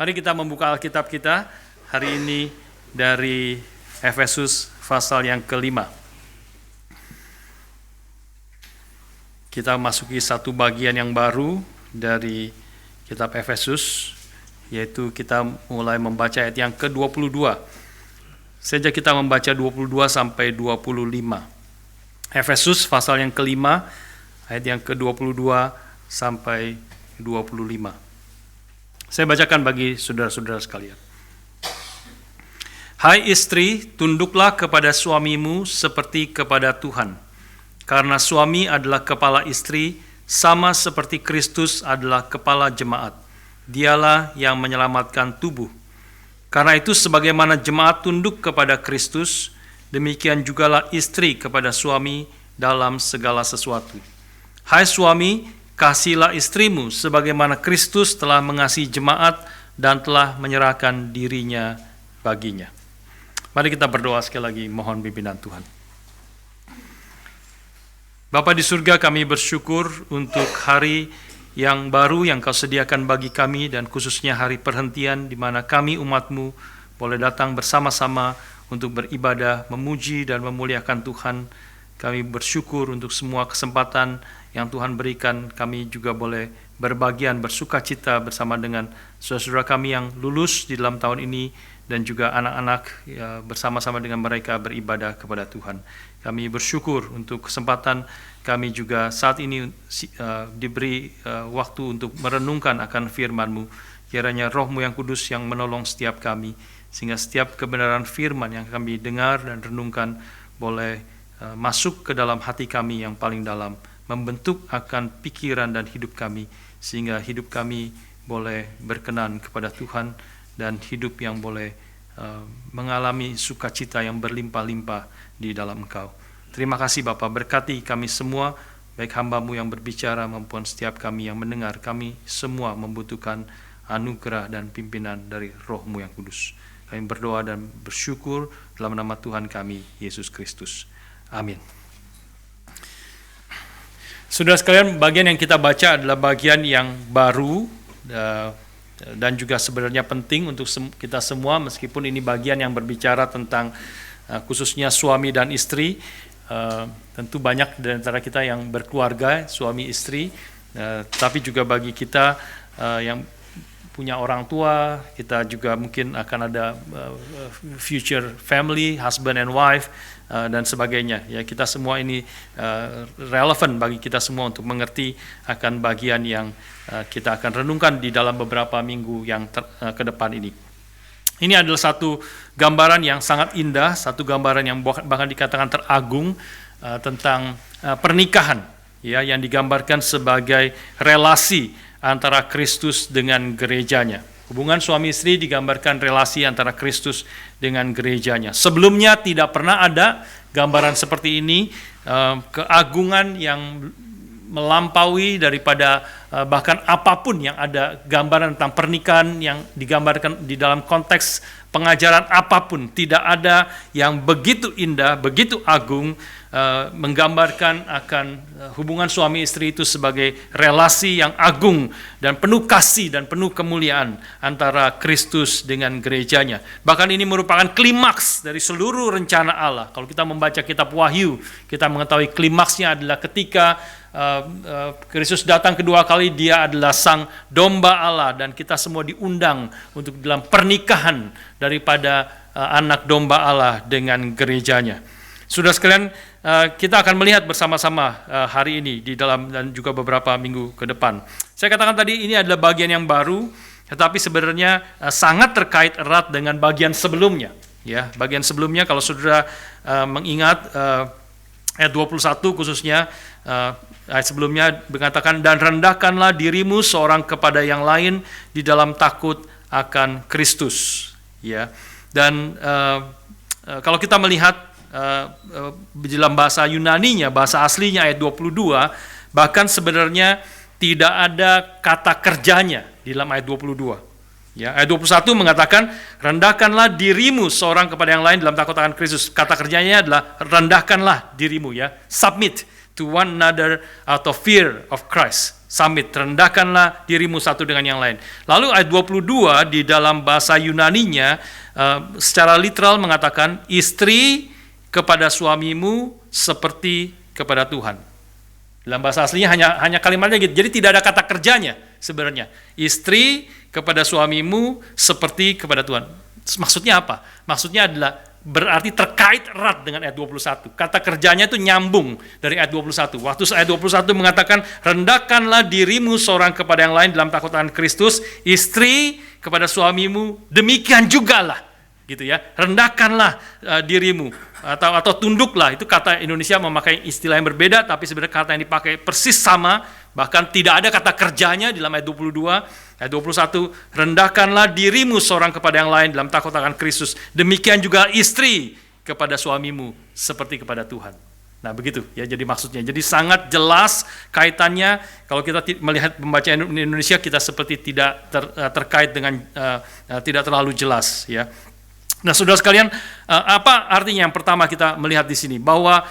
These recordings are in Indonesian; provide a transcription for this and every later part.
Mari kita membuka Alkitab kita hari ini dari Efesus pasal yang kelima. Kita masuki satu bagian yang baru dari kitab Efesus, yaitu kita mulai membaca ayat yang ke-22. Sejak kita membaca 22 sampai 25. Efesus pasal yang kelima, ayat yang ke-22 sampai 25. Saya bacakan bagi saudara-saudara sekalian. Hai istri, tunduklah kepada suamimu seperti kepada Tuhan. Karena suami adalah kepala istri, sama seperti Kristus adalah kepala jemaat. Dialah yang menyelamatkan tubuh. Karena itu sebagaimana jemaat tunduk kepada Kristus, demikian jugalah istri kepada suami dalam segala sesuatu. Hai suami, kasihilah istrimu sebagaimana Kristus telah mengasihi jemaat dan telah menyerahkan dirinya baginya. Mari kita berdoa sekali lagi, mohon pimpinan Tuhan. Bapa di surga, kami bersyukur untuk hari yang baru yang Kau sediakan bagi kami, dan khususnya hari perhentian di mana kami umat-Mu boleh datang bersama-sama untuk beribadah, memuji dan memuliakan Tuhan. Kami bersyukur untuk semua kesempatan yang Tuhan berikan. Kami juga boleh berbagian, bersuka cita bersama dengan saudara-saudara kami yang lulus di dalam tahun ini, dan juga anak-anak ya, bersama-sama dengan mereka beribadah kepada Tuhan. Kami bersyukur untuk kesempatan kami juga saat ini diberi waktu untuk merenungkan akan firman-Mu. Kiranya Roh-Mu yang kudus yang menolong setiap kami, sehingga setiap kebenaran firman yang kami dengar dan renungkan boleh masuk ke dalam hati kami yang paling dalam, membentuk akan pikiran dan hidup kami, sehingga hidup kami boleh berkenan kepada Tuhan, dan hidup yang boleh mengalami sukacita yang berlimpah-limpah di dalam Engkau. Terima kasih Bapa, berkati kami semua, baik hamba-Mu yang berbicara maupun setiap kami yang mendengar. Kami semua membutuhkan anugerah dan pimpinan dari Roh-Mu yang kudus. Kami berdoa dan bersyukur dalam nama Tuhan kami, Yesus Kristus. Amin. Saudara sekalian, bagian yang kita baca adalah bagian yang baru dan juga sebenarnya penting untuk kita semua, meskipun ini bagian yang berbicara tentang khususnya suami dan istri. Tentu banyak dari antara kita yang berkeluarga, suami istri, tapi juga bagi kita yang punya orang tua, kita juga mungkin akan ada future family, husband and wife, dan sebagainya. Ya, kita semua ini relevan bagi kita semua untuk mengerti akan bagian yang kita akan renungkan di dalam beberapa minggu yang ke depan ini. Ini adalah satu gambaran yang sangat indah, satu gambaran yang bahkan dikatakan teragung tentang pernikahan, ya, yang digambarkan sebagai relasi antara Kristus dengan gerejanya. Hubungan suami istri digambarkan relasi antara Kristus dengan gerejanya. Sebelumnya tidak pernah ada gambaran seperti ini, keagungan yang melampaui daripada bahkan apapun yang ada gambaran tentang pernikahan yang digambarkan di dalam konteks pengajaran apapun. Tidak ada yang begitu indah, begitu agung, menggambarkan akan hubungan suami istri itu sebagai relasi yang agung dan penuh kasih dan penuh kemuliaan antara Kristus dengan gerejanya. Bahkan ini merupakan klimaks dari seluruh rencana Allah. Kalau kita membaca kitab Wahyu, kita mengetahui klimaksnya adalah ketika Kristus datang kedua kali. Dia adalah sang domba Allah, dan kita semua diundang untuk dalam pernikahan daripada anak domba Allah dengan gerejanya. Saudara sekalian, kita akan melihat bersama-sama hari ini di dalam dan juga beberapa minggu ke depan. Saya katakan tadi ini adalah bagian yang baru, tetapi sebenarnya sangat terkait erat dengan bagian sebelumnya. Ya, bagian sebelumnya kalau saudara mengingat ayat 21 khususnya, ayat sebelumnya mengatakan, dan rendahkanlah dirimu seorang kepada yang lain di dalam takut akan Kristus. Ya, dan kalau kita melihat di dalam bahasa Yunaninya, bahasa aslinya ayat 22, bahkan sebenarnya tidak ada kata kerjanya di dalam ayat 22. Ya, ayat 21 mengatakan, rendahkanlah dirimu seorang kepada yang lain dalam takut akan Kristus. Kata kerjanya adalah rendahkanlah dirimu, ya, submit to one another out of fear of Christ. submit, rendahkanlah dirimu satu dengan yang lain. Lalu ayat 22 di dalam bahasa Yunaninya secara literal mengatakan, istri kepada suamimu seperti kepada Tuhan. Dalam bahasa aslinya hanya kalimatnya gitu. Jadi tidak ada kata kerjanya sebenarnya. Istri kepada suamimu seperti kepada Tuhan. Maksudnya apa? Maksudnya adalah berarti terkait erat dengan ayat 21. Kata kerjanya itu nyambung dari ayat 21. Waktu ayat 21 mengatakan, rendahkanlah dirimu seorang kepada yang lain dalam takut akan Kristus, istri kepada suamimu, demikian jugalah. Gitu ya, rendahkanlah dirimu atau tunduklah. Itu kata Indonesia memakai istilah yang berbeda, tapi sebenarnya kata yang dipakai persis sama, bahkan tidak ada kata kerjanya di dalam ayat 22. Ayat 21, rendahkanlah dirimu seorang kepada yang lain dalam takut akan Kristus, demikian juga istri kepada suamimu seperti kepada Tuhan. Nah begitu ya, jadi maksudnya, jadi sangat jelas kaitannya. Kalau kita melihat pembacaan Indonesia, kita seperti tidak terkait dengan tidak terlalu jelas ya. Nah, saudara sekalian, apa artinya yang pertama kita melihat di sini? Bahwa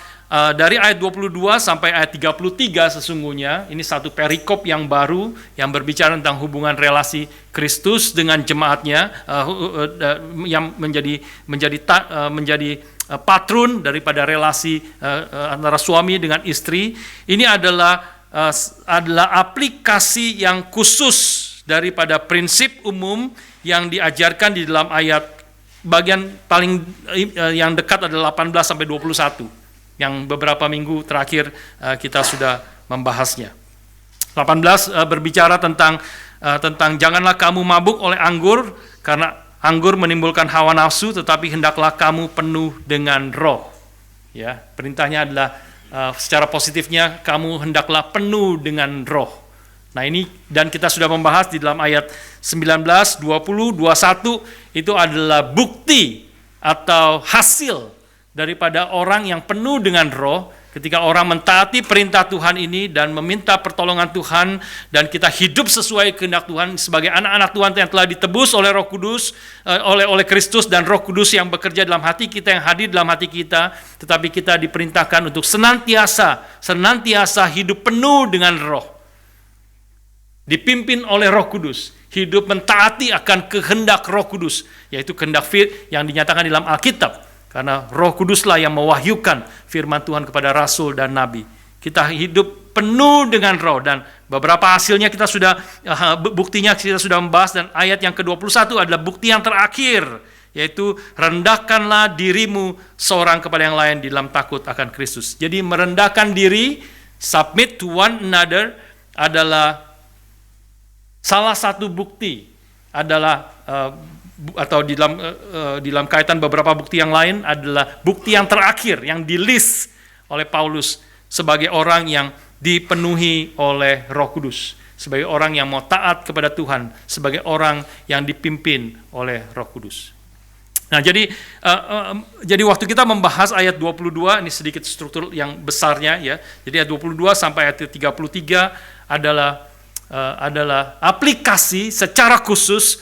dari ayat 22 sampai ayat 33 sesungguhnya, ini satu perikop yang baru yang berbicara tentang hubungan relasi Kristus dengan jemaatnya, yang menjadi patron daripada relasi antara suami dengan istri. Ini adalah aplikasi yang khusus daripada prinsip umum yang diajarkan di dalam ayat. Bagian paling yang dekat adalah 18 sampai 21 yang beberapa minggu terakhir kita sudah membahasnya. 18 berbicara tentang janganlah kamu mabuk oleh anggur, karena anggur menimbulkan hawa nafsu, tetapi hendaklah kamu penuh dengan roh. Ya, perintahnya adalah secara positifnya kamu hendaklah penuh dengan roh. Nah ini, dan kita sudah membahas di dalam ayat 19, 20, 21, itu adalah bukti atau hasil daripada orang yang penuh dengan roh. Ketika orang mentaati perintah Tuhan ini dan meminta pertolongan Tuhan, dan kita hidup sesuai kehendak Tuhan sebagai anak-anak Tuhan yang telah ditebus oleh Roh Kudus, oleh Kristus dan Roh Kudus yang bekerja dalam hati kita, yang hadir dalam hati kita, tetapi kita diperintahkan untuk senantiasa hidup penuh dengan roh. Dipimpin oleh Roh Kudus, hidup mentaati akan kehendak Roh Kudus, yaitu kehendak yang dinyatakan dalam Alkitab, karena Roh Kuduslah yang mewahyukan firman Tuhan kepada rasul dan nabi. Kita hidup penuh dengan roh, dan beberapa hasilnya kita sudah, buktinya kita sudah membahas, dan ayat yang ke-21 adalah bukti yang terakhir, yaitu rendahkanlah dirimu seorang kepada yang lain di dalam takut akan Kristus. Jadi merendahkan diri, submit to one another, adalah salah satu bukti, adalah atau di dalam kaitan beberapa bukti yang lain, adalah bukti yang terakhir yang di-list oleh Paulus sebagai orang yang dipenuhi oleh Roh Kudus, sebagai orang yang mau taat kepada Tuhan, sebagai orang yang dipimpin oleh Roh Kudus. Nah, jadi waktu kita membahas ayat 22, ini sedikit struktur yang besarnya ya. Jadi ayat 22 sampai ayat 33 adalah aplikasi secara khusus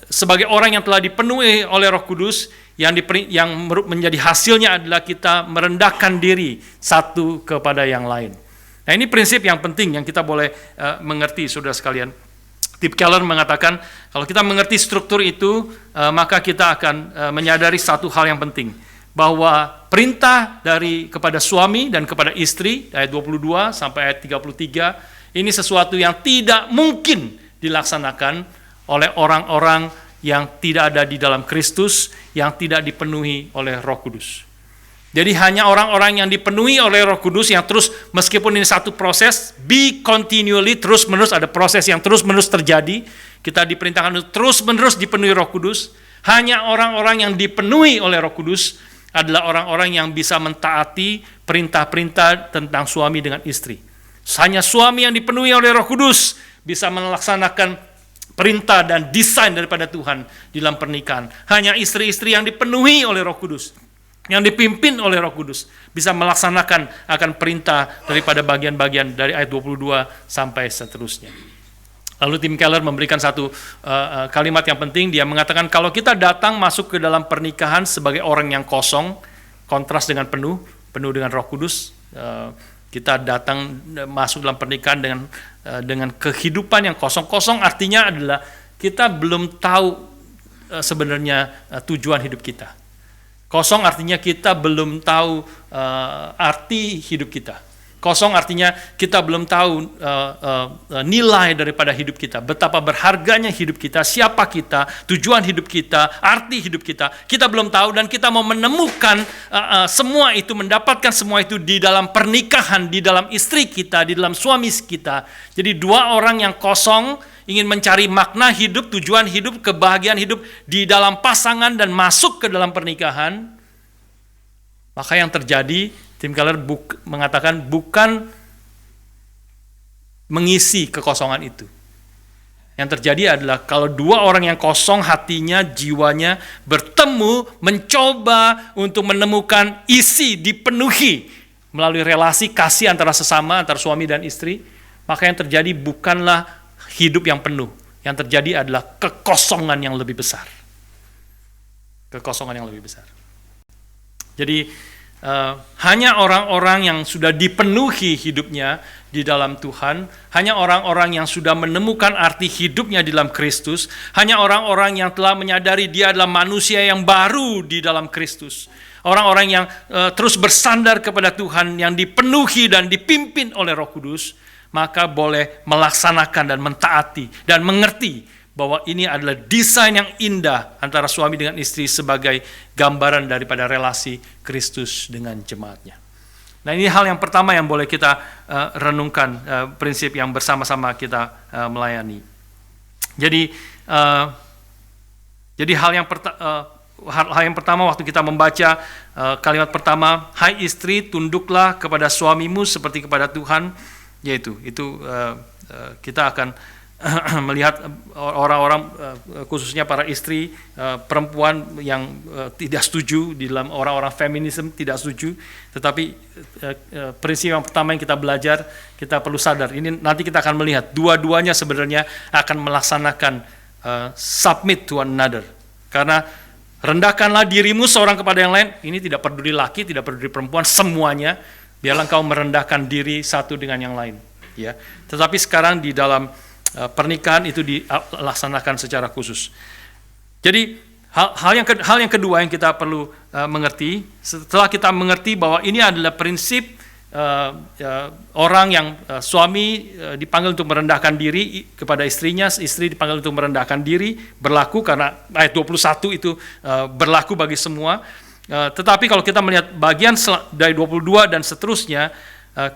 sebagai orang yang telah dipenuhi oleh Roh Kudus, yang menjadi hasilnya adalah kita merendahkan diri satu kepada yang lain. Nah, ini prinsip yang penting yang kita boleh mengerti, saudara sekalian. Tim Keller mengatakan, kalau kita mengerti struktur itu, maka kita akan menyadari satu hal yang penting, bahwa perintah kepada suami dan kepada istri, ayat 22 sampai ayat 33, ini sesuatu yang tidak mungkin dilaksanakan oleh orang-orang yang tidak ada di dalam Kristus, yang tidak dipenuhi oleh Roh Kudus. Jadi hanya orang-orang yang dipenuhi oleh Roh Kudus yang terus, meskipun ini satu proses, continually, terus-menerus, ada proses yang terus-menerus terjadi, kita diperintahkan untuk terus-menerus dipenuhi Roh Kudus. Hanya orang-orang yang dipenuhi oleh Roh Kudus adalah orang-orang yang bisa mentaati perintah-perintah tentang suami dengan istri. Hanya suami yang dipenuhi oleh Roh Kudus bisa melaksanakan perintah dan desain daripada Tuhan di dalam pernikahan. Hanya istri-istri yang dipenuhi oleh Roh Kudus, yang dipimpin oleh Roh Kudus, bisa melaksanakan akan perintah daripada bagian-bagian dari ayat 22 sampai seterusnya. Lalu Tim Keller memberikan satu kalimat yang penting. Dia mengatakan, kalau kita datang masuk ke dalam pernikahan sebagai orang yang kosong, kontras dengan penuh dengan Roh Kudus, Kita datang masuk dalam pernikahan dengan kehidupan yang kosong artinya adalah kita belum tahu sebenarnya tujuan hidup kita. Kosong artinya kita belum tahu arti hidup kita. Kosong artinya kita belum tahu nilai daripada hidup kita, betapa berharganya hidup kita, siapa kita, tujuan hidup kita, arti hidup kita. Kita belum tahu dan kita mau menemukan semua itu, mendapatkan semua itu di dalam pernikahan, di dalam istri kita, di dalam suami kita. Jadi dua orang yang kosong ingin mencari makna hidup, tujuan hidup, kebahagiaan hidup di dalam pasangan dan masuk ke dalam pernikahan. Maka yang terjadi, Tim Keller mengatakan bukan mengisi kekosongan itu. Yang terjadi adalah kalau dua orang yang kosong hatinya, jiwanya bertemu, mencoba untuk menemukan isi, dipenuhi melalui relasi kasih antara sesama, antara suami dan istri, maka yang terjadi bukanlah hidup yang penuh. Yang terjadi adalah kekosongan yang lebih besar. Kekosongan yang lebih besar. Jadi hanya orang-orang yang sudah dipenuhi hidupnya di dalam Tuhan, hanya orang-orang yang sudah menemukan arti hidupnya di dalam Kristus, hanya orang-orang yang telah menyadari dia adalah manusia yang baru di dalam Kristus, orang-orang yang terus bersandar kepada Tuhan, yang dipenuhi dan dipimpin oleh Roh Kudus, maka boleh melaksanakan dan mentaati dan mengerti bahwa ini adalah desain yang indah antara suami dengan istri sebagai gambaran daripada relasi Kristus dengan jemaatnya. Nah, ini hal yang pertama yang boleh kita renungkan, prinsip yang bersama-sama kita melayani. Jadi hal yang pertama waktu kita membaca kalimat pertama, hai istri tunduklah kepada suamimu seperti kepada Tuhan, yaitu kita akan melihat orang-orang khususnya para istri, perempuan yang tidak setuju, di dalam orang-orang feminisme tidak setuju, tetapi prinsip yang pertama yang kita belajar, kita perlu sadar, ini nanti kita akan melihat dua-duanya sebenarnya akan melaksanakan submit to one another, karena rendahkanlah dirimu seorang kepada yang lain, ini tidak peduli laki, tidak peduli perempuan, semuanya, biarlah engkau merendahkan diri satu dengan yang lain, ya. Tetapi sekarang di dalam pernikahan itu dilaksanakan secara khusus. Jadi hal yang kedua yang kita perlu mengerti, setelah kita mengerti bahwa ini adalah prinsip orang yang suami dipanggil untuk merendahkan diri kepada istrinya, istri dipanggil untuk merendahkan diri, berlaku karena ayat 21 itu berlaku bagi semua. Tetapi kalau kita melihat bagian dari 22 dan seterusnya,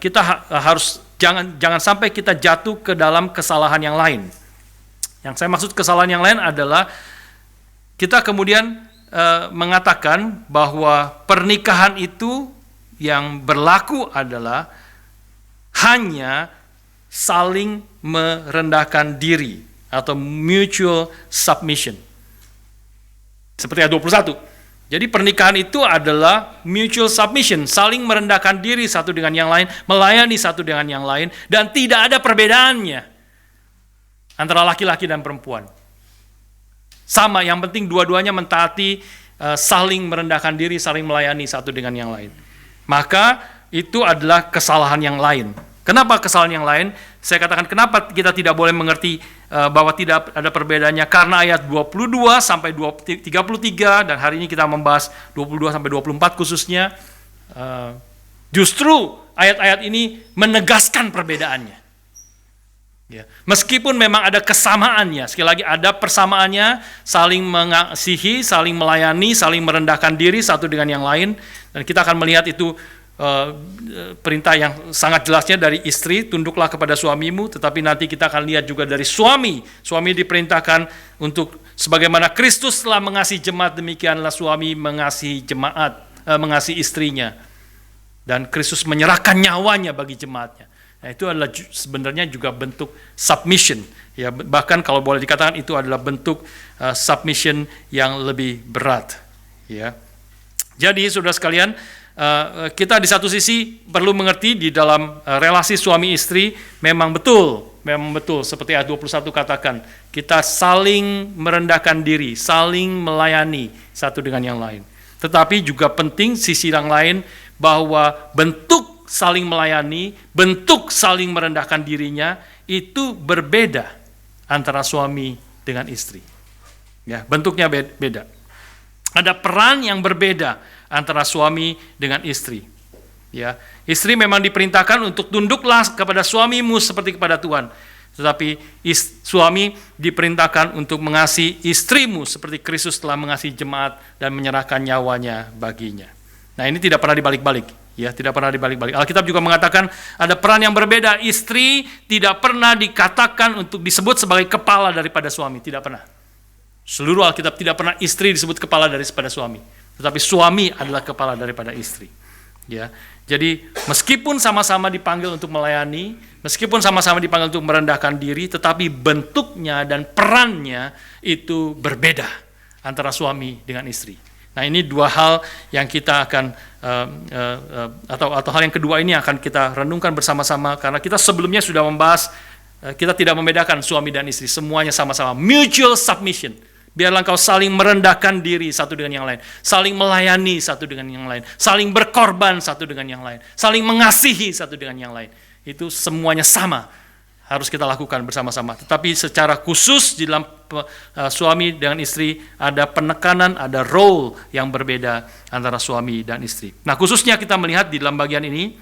kita harus jangan sampai kita jatuh ke dalam kesalahan yang lain. Yang saya maksud kesalahan yang lain adalah kita kemudian mengatakan bahwa pernikahan itu yang berlaku adalah hanya saling merendahkan diri atau mutual submission. Seperti ayat 21. Jadi pernikahan itu adalah mutual submission, saling merendahkan diri satu dengan yang lain, melayani satu dengan yang lain, dan tidak ada perbedaannya antara laki-laki dan perempuan. Sama, yang penting dua-duanya mentaati, saling merendahkan diri, saling melayani satu dengan yang lain. Maka itu adalah kesalahan yang lain. Kenapa kesalahan yang lain? Saya katakan kenapa kita tidak boleh mengerti bahwa tidak ada perbedaannya, karena ayat 22 sampai 33 dan hari ini kita membahas 22 sampai 24 khususnya, justru ayat-ayat ini menegaskan perbedaannya. Ya. Meskipun memang ada kesamaannya, sekali lagi ada persamaannya, saling mengasihi, saling melayani, saling merendahkan diri satu dengan yang lain, dan kita akan melihat itu perintah yang sangat jelasnya dari istri, tunduklah kepada suamimu, tetapi nanti kita akan lihat juga dari suami diperintahkan untuk sebagaimana Kristus telah mengasihi jemaat, demikianlah suami mengasihi jemaat, mengasihi istrinya, dan Kristus menyerahkan nyawanya bagi jemaatnya. Nah, itu adalah sebenarnya juga bentuk submission, ya, bahkan kalau boleh dikatakan itu adalah bentuk submission yang lebih berat, ya. Jadi saudara sekalian, kita di satu sisi perlu mengerti di dalam relasi suami istri memang betul seperti ayat 21 katakan, kita saling merendahkan diri, saling melayani satu dengan yang lain. Tetapi juga penting sisi yang lain bahwa bentuk saling melayani, bentuk saling merendahkan dirinya itu berbeda antara suami dengan istri. Ya, bentuknya beda. Ada peran yang berbeda antara suami dengan istri. Ya, istri memang diperintahkan untuk tunduklah kepada suamimu seperti kepada Tuhan. Tetapi suami diperintahkan untuk mengasihi istrimu seperti Kristus telah mengasihi jemaat dan menyerahkan nyawanya baginya. Nah, ini tidak pernah dibalik-balik, ya, tidak pernah dibalik-balik. Alkitab juga mengatakan ada peran yang berbeda. Istri tidak pernah dikatakan untuk disebut sebagai kepala daripada suami, tidak pernah. Seluruh Alkitab tidak pernah istri disebut kepala daripada suami, tetapi suami adalah kepala daripada istri. Ya, jadi meskipun sama-sama dipanggil untuk melayani, meskipun sama-sama dipanggil untuk merendahkan diri, tetapi bentuknya dan perannya itu berbeda antara suami dengan istri. Nah, ini dua hal yang kita akan atau hal yang kedua ini akan kita renungkan bersama-sama, karena kita sebelumnya sudah membahas kita tidak membedakan suami dan istri, semuanya sama-sama mutual submission. Biarlah engkau saling merendahkan diri satu dengan yang lain, saling melayani satu dengan yang lain, saling berkorban satu dengan yang lain, saling mengasihi satu dengan yang lain. Itu semuanya sama, harus kita lakukan bersama-sama. Tetapi secara khusus di dalam suami dengan istri ada penekanan, ada role yang berbeda antara suami dan istri. Nah, khususnya kita melihat di dalam bagian ini,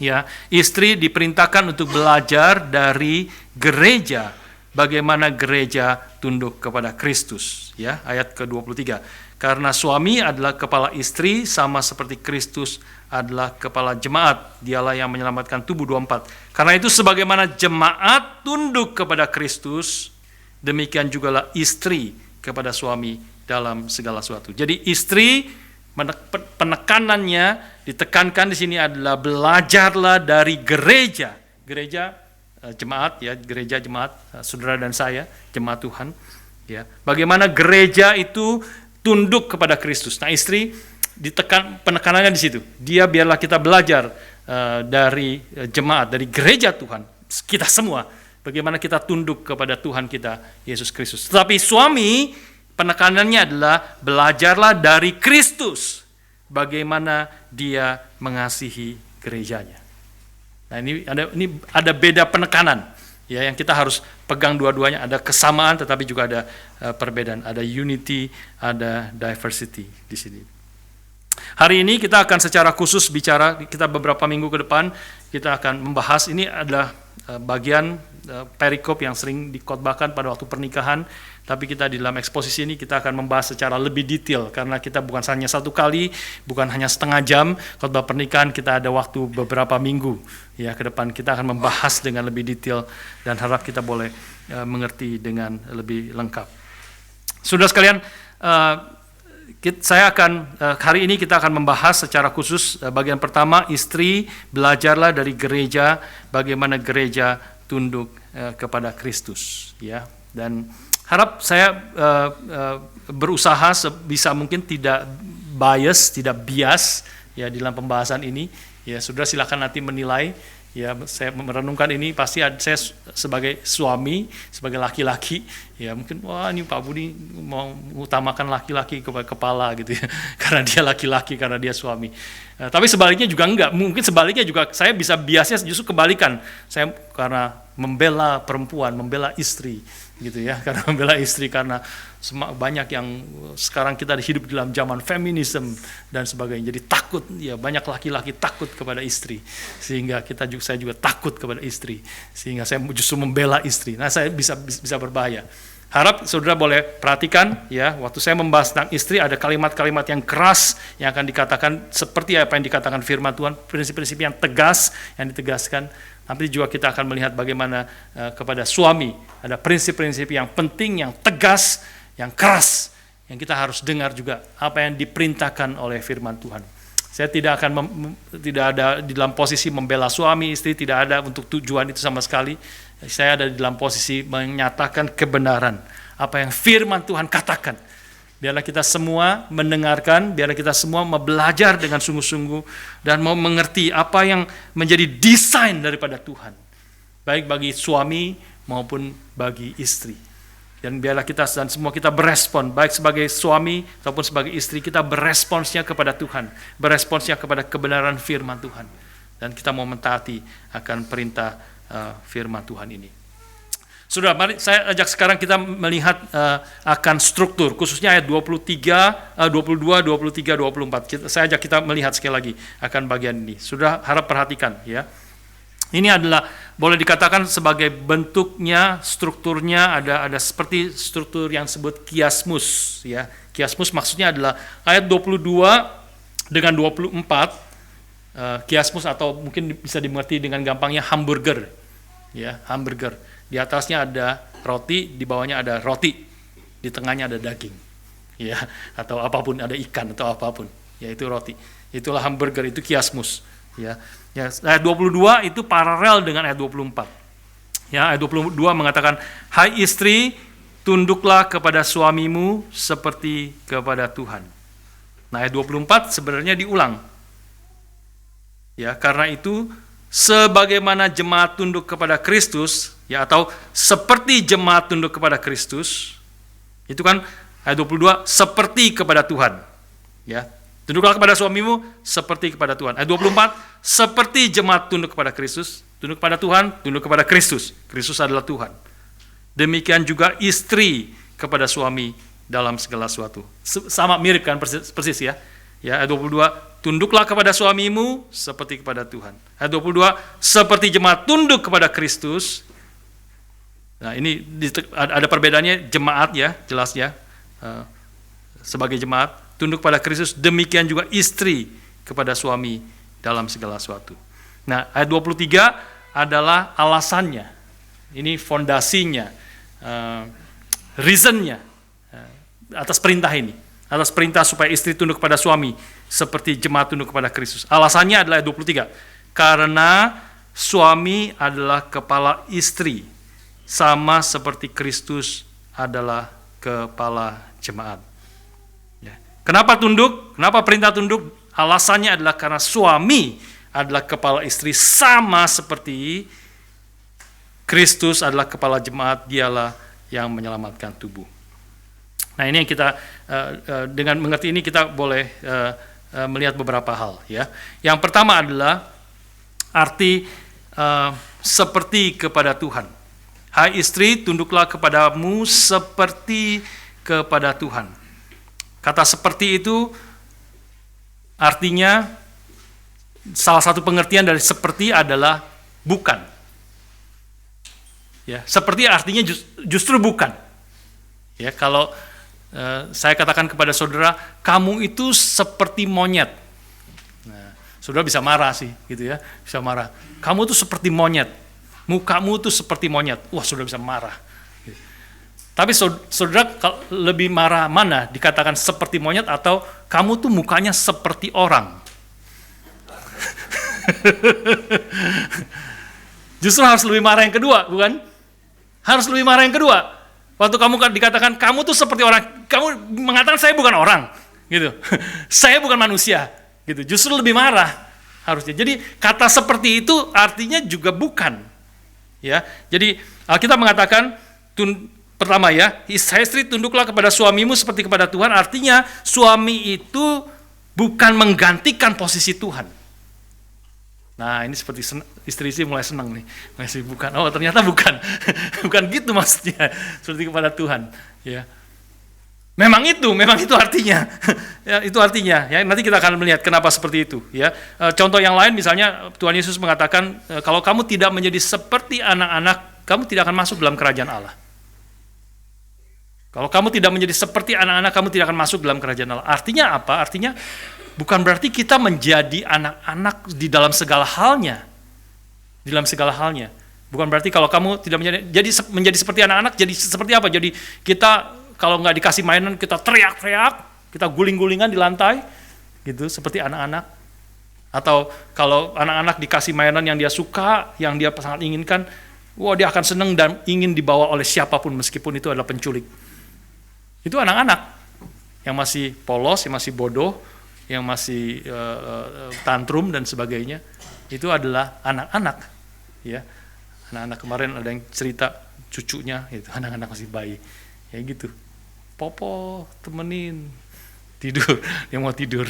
ya, istri diperintahkan untuk belajar dari gereja, bagaimana gereja tunduk kepada Kristus, ya, ayat ke-23. Karena suami adalah kepala istri sama seperti Kristus adalah kepala jemaat, dialah yang menyelamatkan tubuh. 24. Karena itu sebagaimana jemaat tunduk kepada Kristus, demikian jugalah istri kepada suami dalam segala sesuatu. Jadi istri, penekanannya ditekankan di sini adalah belajarlah dari gereja jemaat, ya, gereja jemaat, saudara dan saya, jemaat Tuhan, ya. Bagaimana gereja itu tunduk kepada Kristus. Nah, istri penekanannya di situ. Dia biarlah kita belajar dari jemaat, dari gereja Tuhan, kita semua, bagaimana kita tunduk kepada Tuhan kita Yesus Kristus. Tetapi suami, penekanannya adalah belajarlah dari Kristus, bagaimana dia mengasihi gerejanya. Nah, ini ada beda penekanan, ya, yang kita harus pegang dua-duanya. Ada kesamaan tetapi juga ada perbedaan, ada unity, ada diversity di sini. Hari ini kita akan secara khusus bicara, kita beberapa minggu ke depan kita akan membahas, ini adalah bagian perikop yang sering dikhotbahkan pada waktu pernikahan, tapi kita di dalam eksposisi ini kita akan membahas secara lebih detail, karena kita bukan hanya satu kali, bukan hanya setengah jam khotbah pernikahan, kita ada waktu beberapa minggu, ya, ke depan kita akan membahas dengan lebih detail dan harap kita boleh mengerti dengan lebih lengkap. Saudara sekalian, hari ini kita akan membahas secara khusus bagian pertama, istri belajarlah dari gereja, bagaimana gereja tunduk kepada Kristus, ya. Dan harap saya berusaha sebisa mungkin tidak bias, ya, di dalam pembahasan ini. Ya, saudara silakan nanti menilai. Ya, saya merenungkan ini, pasti saya sebagai suami, sebagai laki-laki, ya mungkin wah ini Pak Budi mau mengutamakan laki-laki kepada kepala gitu ya, karena dia laki-laki, karena dia suami. Tapi sebaliknya juga enggak, mungkin sebaliknya juga saya bisa biasnya justru kebalikan, saya karena membela perempuan, membela istri gitu ya, karena membela istri, karena banyak yang sekarang kita hidup dalam zaman feminisme dan sebagainya, jadi takut, ya, banyak laki-laki takut kepada istri, sehingga saya juga takut kepada istri, sehingga saya justru membela istri. Nah, saya bisa berbahaya. Harap saudara boleh perhatikan, ya, waktu saya membahas tentang istri ada kalimat-kalimat yang keras yang akan dikatakan seperti apa yang dikatakan firman Tuhan, prinsip-prinsip yang tegas yang ditegaskan. Nanti juga kita akan melihat bagaimana kepada suami ada prinsip-prinsip yang penting, yang tegas, yang keras, yang kita harus dengar juga apa yang diperintahkan oleh firman Tuhan. Saya tidak ada di dalam posisi membela suami istri, tidak ada untuk tujuan itu sama sekali. Saya ada di dalam posisi menyatakan kebenaran apa yang firman Tuhan katakan. Biarlah kita semua mendengarkan, biarlah kita semua belajar dengan sungguh-sungguh dan mau mengerti apa yang menjadi desain daripada Tuhan, baik bagi suami maupun bagi istri. Dan biarlah kita dan semua kita berespon, baik sebagai suami ataupun sebagai istri, kita beresponsnya kepada Tuhan, beresponsnya kepada kebenaran firman Tuhan. dan kita mau mentaati akan perintah firman Tuhan ini. Saudara, mari saya ajak sekarang kita melihat akan struktur, khususnya ayat 23, 22, 23, 24. Saya ajak kita melihat sekali lagi akan bagian ini. Saudara harap perhatikan ya. Ini adalah boleh dikatakan sebagai bentuknya, strukturnya ada seperti struktur yang disebut kiasmus ya. Kiasmus maksudnya adalah ayat 22 dengan 24, kiasmus atau mungkin bisa dimengerti dengan gampangnya hamburger. Ya, hamburger. Di atasnya ada roti, di bawahnya ada roti, di tengahnya ada daging, ya, atau apapun, ada ikan atau apapun, yaitu roti. Itulah hamburger, itu kiasmus, ya. Ayat 22 itu paralel dengan ayat 24. Ya, ayat 22 mengatakan, "Hai istri, tunduklah kepada suamimu seperti kepada Tuhan." Nah, ayat 24 sebenarnya diulang. Ya, karena itu sebagaimana jemaat tunduk kepada Kristus, ya, atau seperti jemaat tunduk kepada Kristus, itu kan ayat 22 seperti kepada Tuhan, ya. Tunduklah kepada suamimu seperti kepada Tuhan. Ayat 24 seperti jemaat tunduk kepada Kristus, tunduk kepada Tuhan, tunduk kepada Kristus. Kristus adalah Tuhan. Demikian juga istri kepada suami dalam segala sesuatu. Sama mirip kan, persis ya. Ya, ayat 22, tunduklah kepada suamimu seperti kepada Tuhan. Ayat 22, seperti jemaat tunduk kepada Kristus. Nah, ini ada perbedaannya, jemaat ya, jelas ya. Sebagai jemaat, tunduk kepada Kristus, demikian juga istri kepada suami dalam segala sesuatu. Nah, ayat 23 adalah alasannya. Ini fondasinya, reasonnya, atas perintah ini. Atas perintah supaya istri tunduk kepada suami seperti jemaat tunduk kepada Kristus. Alasannya adalah ayat 23. Karena suami adalah kepala istri, sama seperti Kristus adalah kepala jemaat. Ya. Kenapa tunduk? Kenapa perintah tunduk? Alasannya adalah karena suami adalah kepala istri, sama seperti Kristus adalah kepala jemaat, dialah yang menyelamatkan tubuh. Nah, ini yang kita dengan mengerti ini kita boleh melihat beberapa hal ya. Yang pertama adalah arti seperti kepada Tuhan. Hai istri, tunduklah kepadamu seperti kepada Tuhan. Kata seperti itu artinya, salah satu pengertian dari seperti adalah bukan. Ya, seperti artinya justru bukan. Ya, kalau saya katakan kepada saudara, kamu itu seperti monyet. Nah, saudara bisa marah sih, gitu ya, bisa marah. Kamu itu seperti monyet, mukamu itu seperti monyet. Wah, saudara bisa marah. Tapi saudara lebih marah mana? Dikatakan seperti monyet atau kamu tuh mukanya seperti orang? Justru harus lebih marah yang kedua, bukan? Harus lebih marah yang kedua. Waktu kamu dikatakan kamu tuh seperti orang, kamu mengatakan saya bukan orang, gitu. Saya bukan manusia, gitu. Justru lebih marah harusnya. Jadi kata seperti itu artinya juga bukan, ya. Jadi kita mengatakan pertama ya, istri tunduklah kepada suamimu seperti kepada Tuhan. Artinya suami itu bukan menggantikan posisi Tuhan. Nah, ini seperti istri mulai senang nih, masih bukan. Oh, ternyata bukan, bukan gitu maksudnya, seperti kepada Tuhan. Ya, memang itu artinya. Ya, itu artinya. Ya, nanti kita akan melihat kenapa seperti itu. Ya, contoh yang lain misalnya Tuhan Yesus mengatakan, kalau kamu tidak menjadi seperti anak-anak, kamu tidak akan masuk dalam kerajaan Allah. Kalau kamu tidak menjadi seperti anak-anak, kamu tidak akan masuk dalam kerajaan Allah. Artinya apa? Artinya bukan berarti kita menjadi anak-anak di dalam segala halnya. Di dalam segala halnya. Bukan berarti kalau kamu tidak menjadi seperti anak-anak, jadi seperti apa? Jadi kita kalau nggak dikasih mainan, kita teriak-teriak, kita guling-gulingan di lantai, gitu, seperti anak-anak. Atau kalau anak-anak dikasih mainan yang dia suka, yang dia sangat inginkan, wah dia akan senang dan ingin dibawa oleh siapapun meskipun itu adalah penculik. Itu anak-anak yang masih polos, yang masih bodoh, yang masih tantrum dan sebagainya, itu adalah anak-anak, ya. Anak-anak kemarin ada yang cerita cucunya, itu anak-anak masih bayi, ya gitu. Popo temenin tidur, yang mau tidur,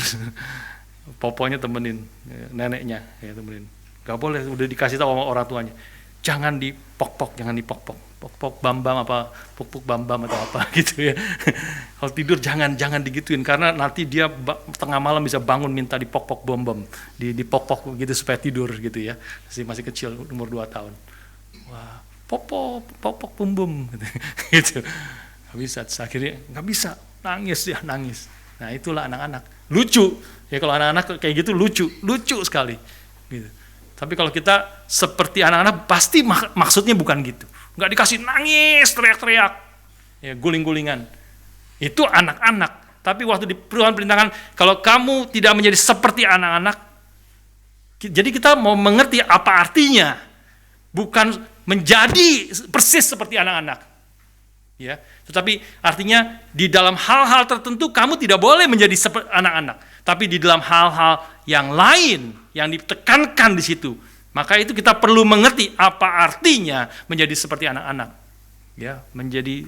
poponya temenin neneknya, ya temenin. Gak boleh, udah dikasih tahu sama orang tuanya. Jangan dipok-pok, jangan dipok-pok. Pok-pok bambam apa, pok-pok bambam atau apa gitu ya. Kalau tidur jangan digituin, karena nanti dia tengah malam bisa bangun minta dipok-pok bambam, dipok-pok gitu supaya tidur gitu ya. Masih kecil, umur 2 tahun. Wah, pok-pok bambam gitu. Gak bisa, akhirnya gak bisa, nangis. Nah itulah anak-anak, lucu ya, kalau anak-anak kayak gitu lucu sekali gitu. Tapi kalau kita seperti anak-anak, pasti maksudnya bukan gitu. Nggak dikasih nangis, teriak-teriak, ya, guling-gulingan. Itu anak-anak. Tapi waktu Tuhan perintahkan, kalau kamu tidak menjadi seperti anak-anak, jadi kita mau mengerti apa artinya, bukan menjadi persis seperti anak-anak. Ya, tetapi artinya di dalam hal-hal tertentu kamu tidak boleh menjadi seperti anak-anak, tapi di dalam hal-hal yang lain yang ditekankan di situ, maka itu kita perlu mengerti apa artinya menjadi seperti anak-anak. Ya, menjadi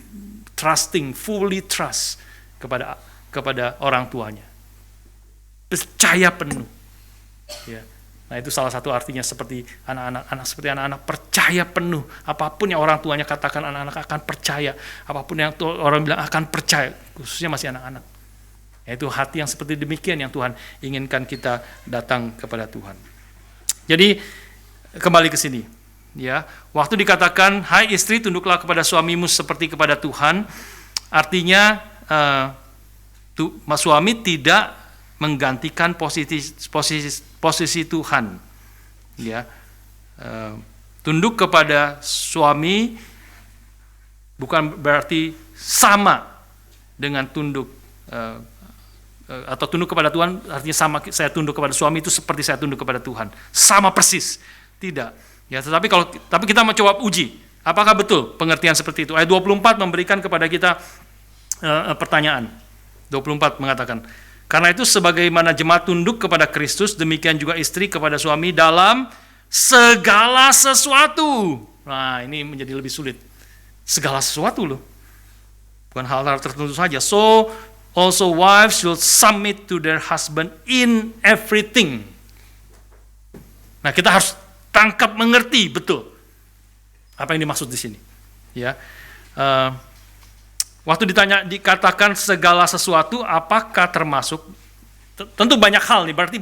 trusting, fully trust kepada orang tuanya. Percaya penuh. Ya. Nah, itu salah satu artinya seperti anak-anak percaya penuh. Apapun yang orang tuanya katakan, anak-anak akan percaya. Apapun yang orang bilang akan percaya, khususnya masih anak-anak. Itu hati yang seperti demikian yang Tuhan inginkan kita datang kepada Tuhan. Jadi kembali ke sini, ya. Waktu dikatakan, hai istri, tunduklah kepada suamimu seperti kepada Tuhan, artinya suami tidak menggantikan posisi Tuhan, ya. Tunduk kepada suami bukan berarti sama dengan tunduk atau tunduk kepada Tuhan, artinya sama, saya tunduk kepada suami itu seperti saya tunduk kepada Tuhan, sama persis, tidak. Ya, tapi kita mencoba uji, apakah betul pengertian seperti itu. Ayat 24 memberikan kepada kita pertanyaan. 24 mengatakan, karena itu sebagaimana jemaat tunduk kepada Kristus, demikian juga istri kepada suami dalam segala sesuatu. Nah, ini menjadi lebih sulit. Segala sesuatu loh, bukan hal-hal tertentu saja. So also wives should submit to their husband in everything. Nah, kita harus tangkap mengerti betul apa yang dimaksud di sini. Ya, waktu dikatakan segala sesuatu, apakah termasuk? Tentu banyak hal nih, berarti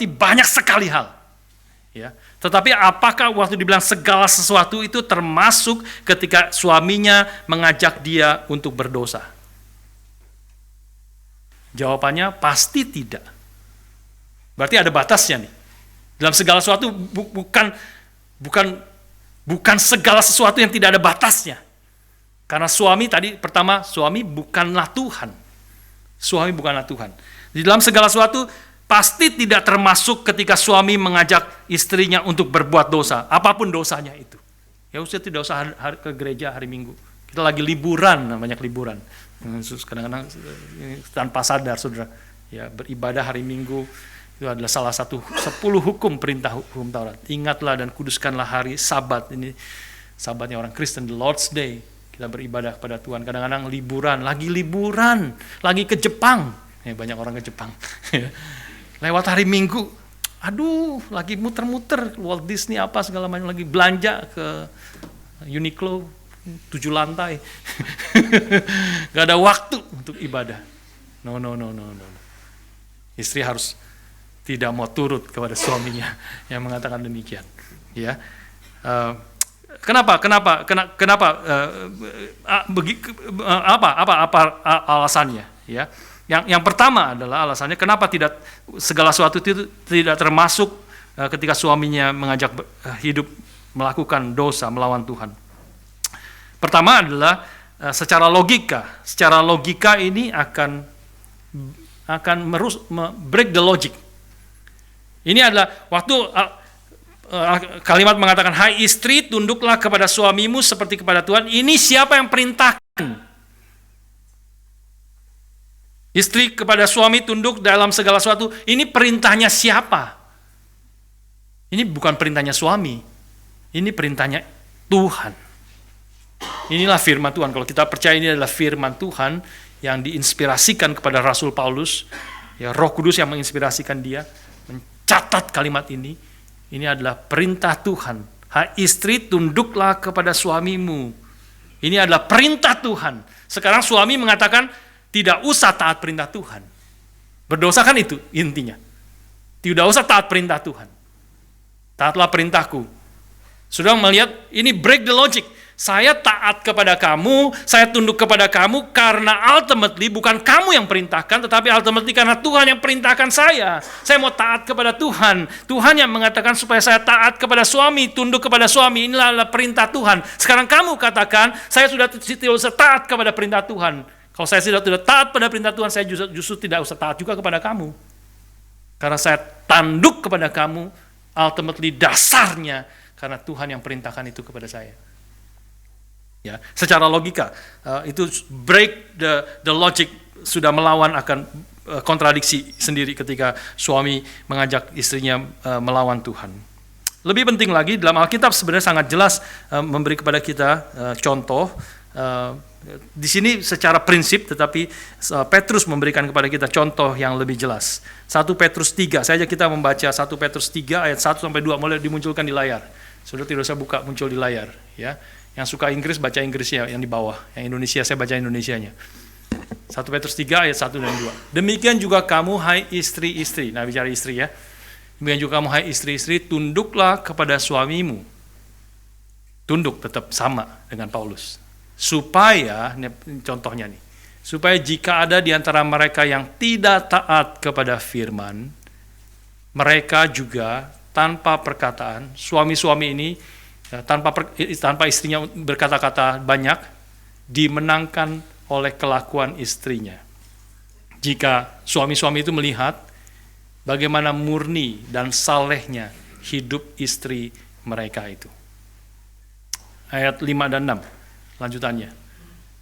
banyak sekali hal. Ya, tetapi apakah waktu dibilang segala sesuatu itu termasuk ketika suaminya mengajak dia untuk berdosa? Jawabannya pasti tidak. Berarti ada batasnya nih. Dalam segala sesuatu bukan segala sesuatu yang tidak ada batasnya. Karena suami tadi pertama, suami bukanlah Tuhan. Suami bukanlah Tuhan. Di dalam segala sesuatu pasti tidak termasuk ketika suami mengajak istrinya untuk berbuat dosa, apapun dosanya itu. Ya usah, tidak usah ke gereja hari Minggu. Kita lagi liburan, banyak liburan. Kadang-kadang tanpa sadar, saudara. Ya, beribadah hari Minggu itu adalah salah satu 10 perintah hukum Taurat. Ingatlah dan kuduskanlah hari Sabat. Ini Sabatnya orang Kristen, the Lord's Day. Kita beribadah kepada Tuhan. Kadang-kadang liburan, lagi ke Jepang. Ya, banyak orang ke Jepang. Lewat hari Minggu, aduh, lagi muter-muter Walt Disney apa segala macam, lagi belanja ke Uniqlo 7 lantai. Gak ada waktu untuk ibadah. No. Istri harus tidak mau turut kepada suaminya yang mengatakan demikian. Ya, kenapa apa alasannya? Ya. Yang pertama adalah alasannya kenapa tidak segala sesuatu itu tidak termasuk ketika suaminya mengajak hidup melakukan dosa melawan Tuhan. Pertama adalah secara logika ini akan break the logic. Ini adalah waktu kalimat mengatakan, hai istri, tunduklah kepada suamimu seperti kepada Tuhan. Ini siapa yang perintahkan? Istri kepada suami tunduk dalam segala sesuatu. Ini perintahnya siapa? Ini bukan perintahnya suami. Ini perintahnya Tuhan. Inilah firman Tuhan. Kalau kita percaya ini adalah firman Tuhan yang diinspirasikan kepada Rasul Paulus, ya, Roh Kudus yang menginspirasikan dia mencatat kalimat ini, Ini adalah perintah Tuhan. Hai istri, tunduklah kepada suamimu. Ini adalah perintah Tuhan. Sekarang suami mengatakan, tidak usah taat perintah Tuhan. Berdosa kan itu intinya. Tidak usah taat perintah Tuhan. Taatlah perintahku. Sudah melihat, ini break the logic. Saya taat kepada kamu, saya tunduk kepada kamu karena ultimately bukan kamu yang perintahkan, tetapi ultimately karena Tuhan yang perintahkan saya. Saya mau taat kepada Tuhan. Tuhan yang mengatakan supaya saya taat kepada suami, tunduk kepada suami. Inilah adalah perintah Tuhan. Sekarang kamu katakan, saya sudah tidak usah taat kepada perintah Tuhan. Kalau saya tidak taat pada perintah Tuhan, saya justru tidak usah taat juga kepada kamu. Karena saya tunduk kepada kamu, ultimately dasarnya karena Tuhan yang perintahkan itu kepada saya. Ya, secara logika itu break the logic, sudah melawan akan kontradiksi sendiri ketika suami mengajak istrinya melawan Tuhan. Lebih penting lagi, dalam Alkitab sebenarnya sangat jelas memberi kepada kita contoh. Di sini secara prinsip, tetapi Petrus memberikan kepada kita contoh yang lebih jelas. 1 Petrus 3, saya ajak kita membaca 1 Petrus 3 ayat 1-2, mulai dimunculkan di layar. Sudah tidak usah buka, muncul di layar. Ya. Yang suka Inggris, baca Inggrisnya yang di bawah. Yang Indonesia, saya baca Indonesianya. 1 Petrus 3 ayat 1 dan 2. Demikian juga kamu, hai istri-istri. Nah, bicara istri ya. Demikian juga kamu, hai istri-istri, tunduklah kepada suamimu. Tunduk tetap sama dengan Paulus. Supaya, ini contohnya nih, supaya jika ada di antara mereka yang tidak taat kepada firman, mereka juga tanpa perkataan, suami-suami ini tanpa istrinya berkata-kata banyak, dimenangkan oleh kelakuan istrinya. Jika suami-suami itu melihat bagaimana murni dan salehnya hidup istri mereka itu. Ayat 5 dan 6, lanjutannya.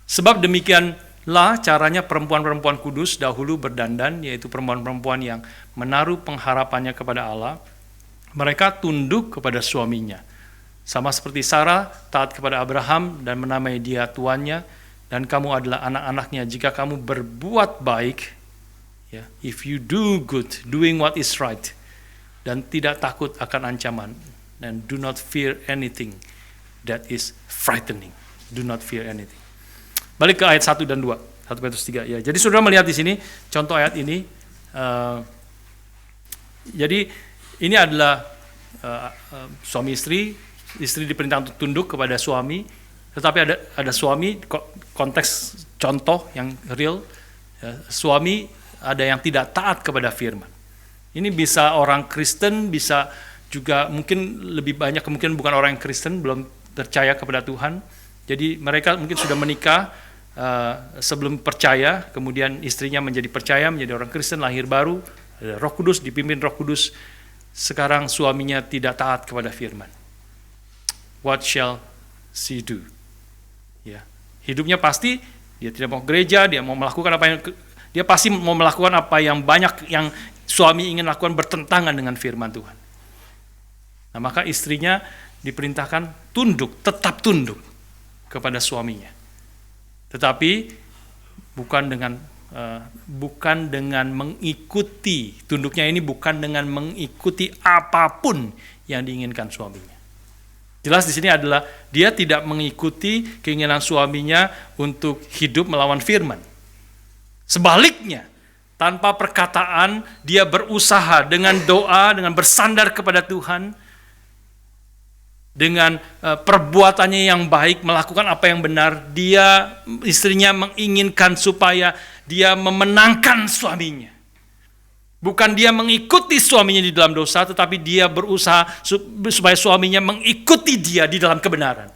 Sebab demikianlah caranya perempuan-perempuan kudus dahulu berdandan, yaitu perempuan-perempuan yang menaruh pengharapannya kepada Allah. Mereka tunduk kepada suaminya. Sama seperti Sarah taat kepada Abraham dan menamai dia tuannya, dan kamu adalah anak-anaknya jika kamu berbuat baik, ya, if you do good, doing what is right, dan tidak takut akan ancaman, dan do not fear anything that is frightening. Do not fear anything. Balik ke ayat 1 dan 2, 1 Petrus 3. Ya, jadi saudara melihat di sini contoh ayat ini. Jadi ini adalah suami istri. Istri diperintah untuk tunduk kepada suami, tetapi ada suami, konteks contoh yang real, ya, suami ada yang tidak taat kepada firman. Ini bisa orang Kristen, bisa juga mungkin lebih banyak kemungkinan bukan orang yang Kristen, belum percaya kepada Tuhan. Jadi mereka mungkin sudah menikah sebelum percaya, kemudian istrinya menjadi percaya, menjadi orang Kristen, lahir baru, Roh Kudus, dipimpin Roh Kudus. Sekarang suaminya tidak taat kepada firman. What shall she do? Ya, hidupnya pasti dia tidak mau gereja, dia mau melakukan apa yang dia pasti mau melakukan apa yang banyak yang suami ingin lakukan bertentangan dengan firman Tuhan. Nah, maka istrinya diperintahkan tunduk, tetap tunduk kepada suaminya. Tetapi bukan dengan mengikuti, tunduknya ini bukan dengan mengikuti apapun yang diinginkan suaminya. Jelas di sini adalah dia tidak mengikuti keinginan suaminya untuk hidup melawan firman. Sebaliknya, tanpa perkataan dia berusaha dengan doa, dengan bersandar kepada Tuhan, dengan perbuatannya yang baik, melakukan apa yang benar, istrinya menginginkan supaya dia memenangkan suaminya. Bukan dia mengikuti suaminya di dalam dosa, tetapi dia berusaha supaya suaminya mengikuti dia di dalam kebenaran,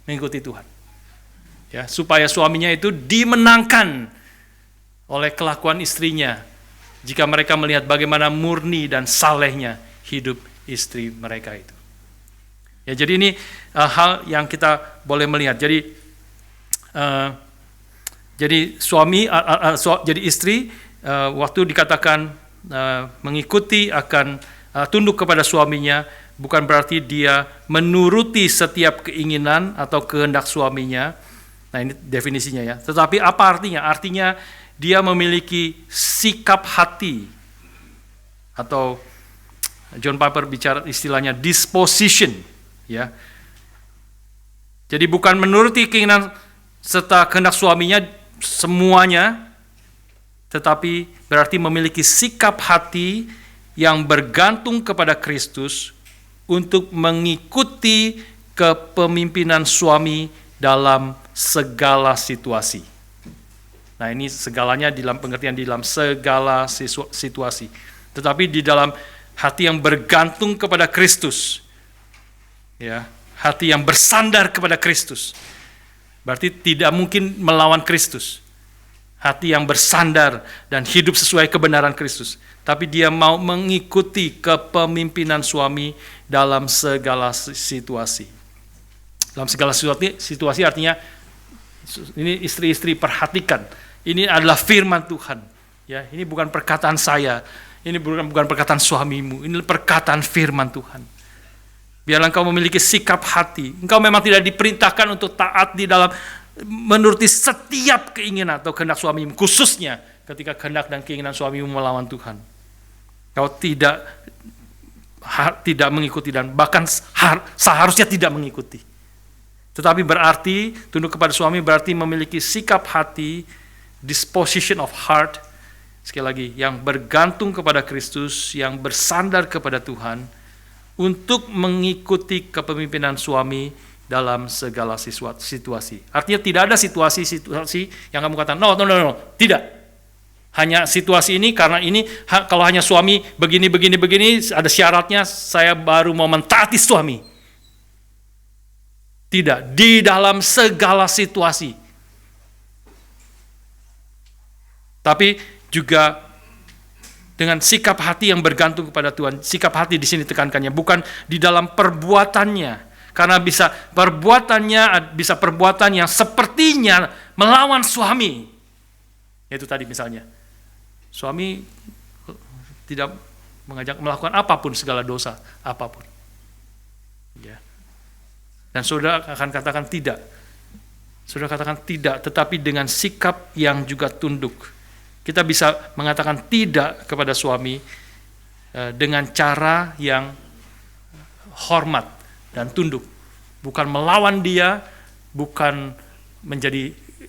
mengikuti Tuhan. Ya, supaya suaminya itu dimenangkan oleh kelakuan istrinya, jika mereka melihat bagaimana murni dan salehnya hidup istri mereka itu. Ya, jadi ini hal yang kita boleh melihat. Jadi suami, jadi istri waktu dikatakan mengikuti akan tunduk kepada suaminya, bukan berarti dia menuruti setiap keinginan atau kehendak suaminya. Nah, ini definisinya ya. Tetapi apa artinya? Artinya dia memiliki sikap hati atau John Piper bicara istilahnya disposition, ya. Jadi bukan menuruti keinginan serta kehendak suaminya semuanya, tetapi berarti memiliki sikap hati yang bergantung kepada Kristus untuk mengikuti kepemimpinan suami dalam segala situasi. Nah, ini segalanya dalam pengertian di dalam segala situasi. Tetapi di dalam hati yang bergantung kepada Kristus, ya, hati yang bersandar kepada Kristus, berarti tidak mungkin melawan Kristus. Hati yang bersandar dan hidup sesuai kebenaran Kristus, tapi dia mau mengikuti kepemimpinan suami dalam segala situasi. Dalam segala situasi artinya, ini istri-istri perhatikan, ini adalah firman Tuhan. Ya, ini bukan perkataan saya, ini bukan perkataan suamimu, ini perkataan firman Tuhan. Biarlah engkau memiliki sikap hati. Engkau memang tidak diperintahkan untuk taat di dalam menuruti setiap keinginan atau kehendak suamimu, khususnya ketika kehendak dan keinginan suamimu melawan Tuhan. Kau tidak mengikuti dan bahkan seharusnya tidak mengikuti. Tetapi berarti tunduk kepada suami berarti memiliki sikap hati, disposition of heart, sekali lagi, yang bergantung kepada Kristus, yang bersandar kepada Tuhan, untuk mengikuti kepemimpinan suami dalam segala situasi. Artinya tidak ada situasi yang kamu katakan, no, tidak. Hanya situasi ini, karena ini, kalau hanya suami begini, ada syaratnya, saya baru mau mentaati suami. Tidak, di dalam segala situasi. Tapi juga dengan sikap hati yang bergantung kepada Tuhan. Sikap hati di sini tekankannya, bukan di dalam perbuatannya. Karena bisa perbuatan yang sepertinya melawan suami. Itu tadi misalnya, suami tidak mengajak melakukan apapun, segala dosa, apapun. Ya. Dan saudara akan katakan tidak. Saudara katakan tidak, tetapi dengan sikap yang juga tunduk. Kita bisa mengatakan tidak kepada suami dengan cara yang hormat dan tunduk. Bukan melawan dia, bukan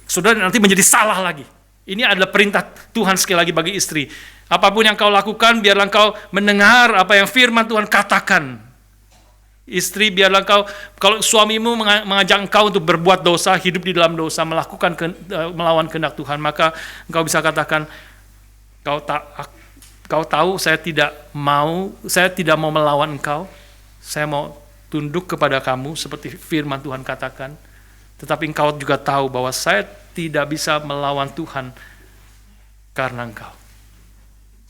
saudara nanti menjadi salah lagi. Ini adalah perintah Tuhan sekali lagi bagi istri. Apapun yang kau lakukan, biarlah kau mendengar apa yang firman Tuhan katakan. Istri, biarlah kalau suamimu mengajak engkau untuk berbuat dosa, hidup di dalam dosa, melawan kehendak Tuhan, maka engkau bisa katakan, kau tahu saya tidak mau melawan engkau, saya mau tunduk kepada kamu seperti firman Tuhan katakan, tetapi engkau juga tahu bahwa saya tidak bisa melawan Tuhan karena engkau.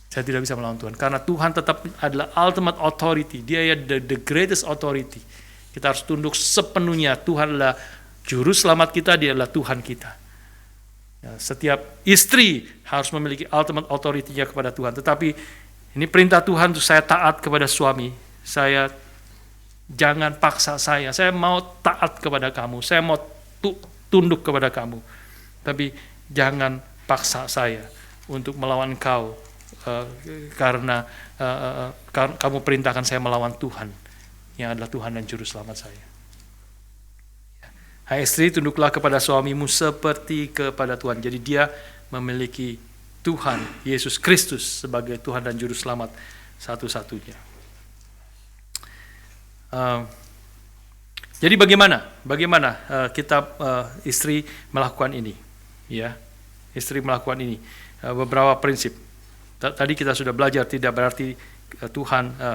Saya tidak bisa melawan Tuhan, karena Tuhan tetap adalah ultimate authority. Dia the greatest authority. Kita harus tunduk sepenuhnya. Tuhan adalah juru selamat kita, dia adalah Tuhan kita. Ya, setiap istri harus memiliki ultimate authority-nya kepada Tuhan. Tetapi ini perintah Tuhan untuk saya taat kepada suami. Jangan paksa saya mau taat kepada kamu, saya mau tunduk kepada kamu. Tapi jangan paksa saya untuk melawan kau. Karena kamu perintahkan saya melawan Tuhan yang adalah Tuhan dan Juru Selamat saya. Hai istri, tunduklah kepada suamimu seperti kepada Tuhan. Jadi dia memiliki Tuhan Yesus Kristus sebagai Tuhan dan Juru Selamat satu-satunya. Jadi bagaimana kita istri melakukan ini? Ya, istri melakukan ini. Beberapa prinsip. Tadi kita sudah belajar, tidak berarti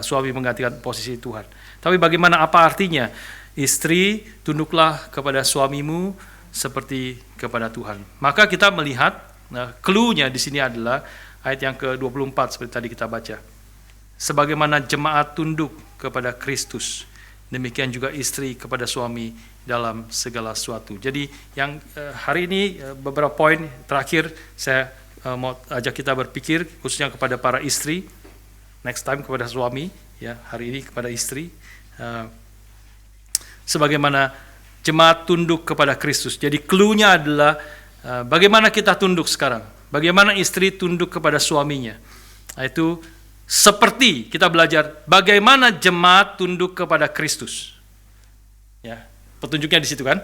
suami menggantikan posisi Tuhan. Tapi bagaimana, apa artinya? Istri, tunduklah kepada suamimu seperti kepada Tuhan. Maka kita melihat, clue-nya di sini adalah ayat yang ke-24 seperti tadi kita baca. Sebagaimana jemaat tunduk kepada Kristus, demikian juga istri kepada suami dalam segala sesuatu. Jadi yang hari ini beberapa poin terakhir saya mau ajak kita berpikir, khususnya kepada para istri, next time kepada suami, ya, hari ini kepada istri. Sebagaimana jemaat tunduk kepada Kristus. Jadi clue-nya adalah bagaimana kita tunduk sekarang. Bagaimana istri tunduk kepada suaminya. Itu seperti kita belajar bagaimana jemaat tunduk kepada Kristus. Ya, petunjuknya di situ kan?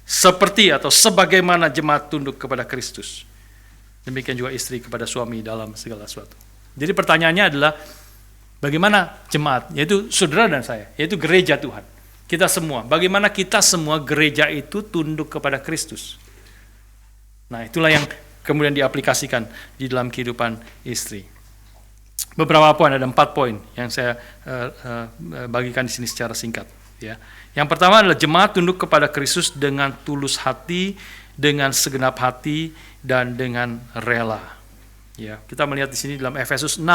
Seperti atau sebagaimana jemaat tunduk kepada Kristus. Demikian juga istri kepada suami dalam segala sesuatu. Jadi pertanyaannya adalah bagaimana jemaat, yaitu saudara dan saya, yaitu gereja Tuhan. Kita semua, bagaimana kita semua gereja itu tunduk kepada Kristus. Nah, itulah yang kemudian diaplikasikan di dalam kehidupan istri. Beberapa poin, ada 4 poin yang saya bagikan di sini secara singkat. Ya. Yang pertama adalah jemaat tunduk kepada Kristus dengan tulus hati, dengan segenap hati, dan dengan rela. Ya, kita melihat di sini dalam Efesus 6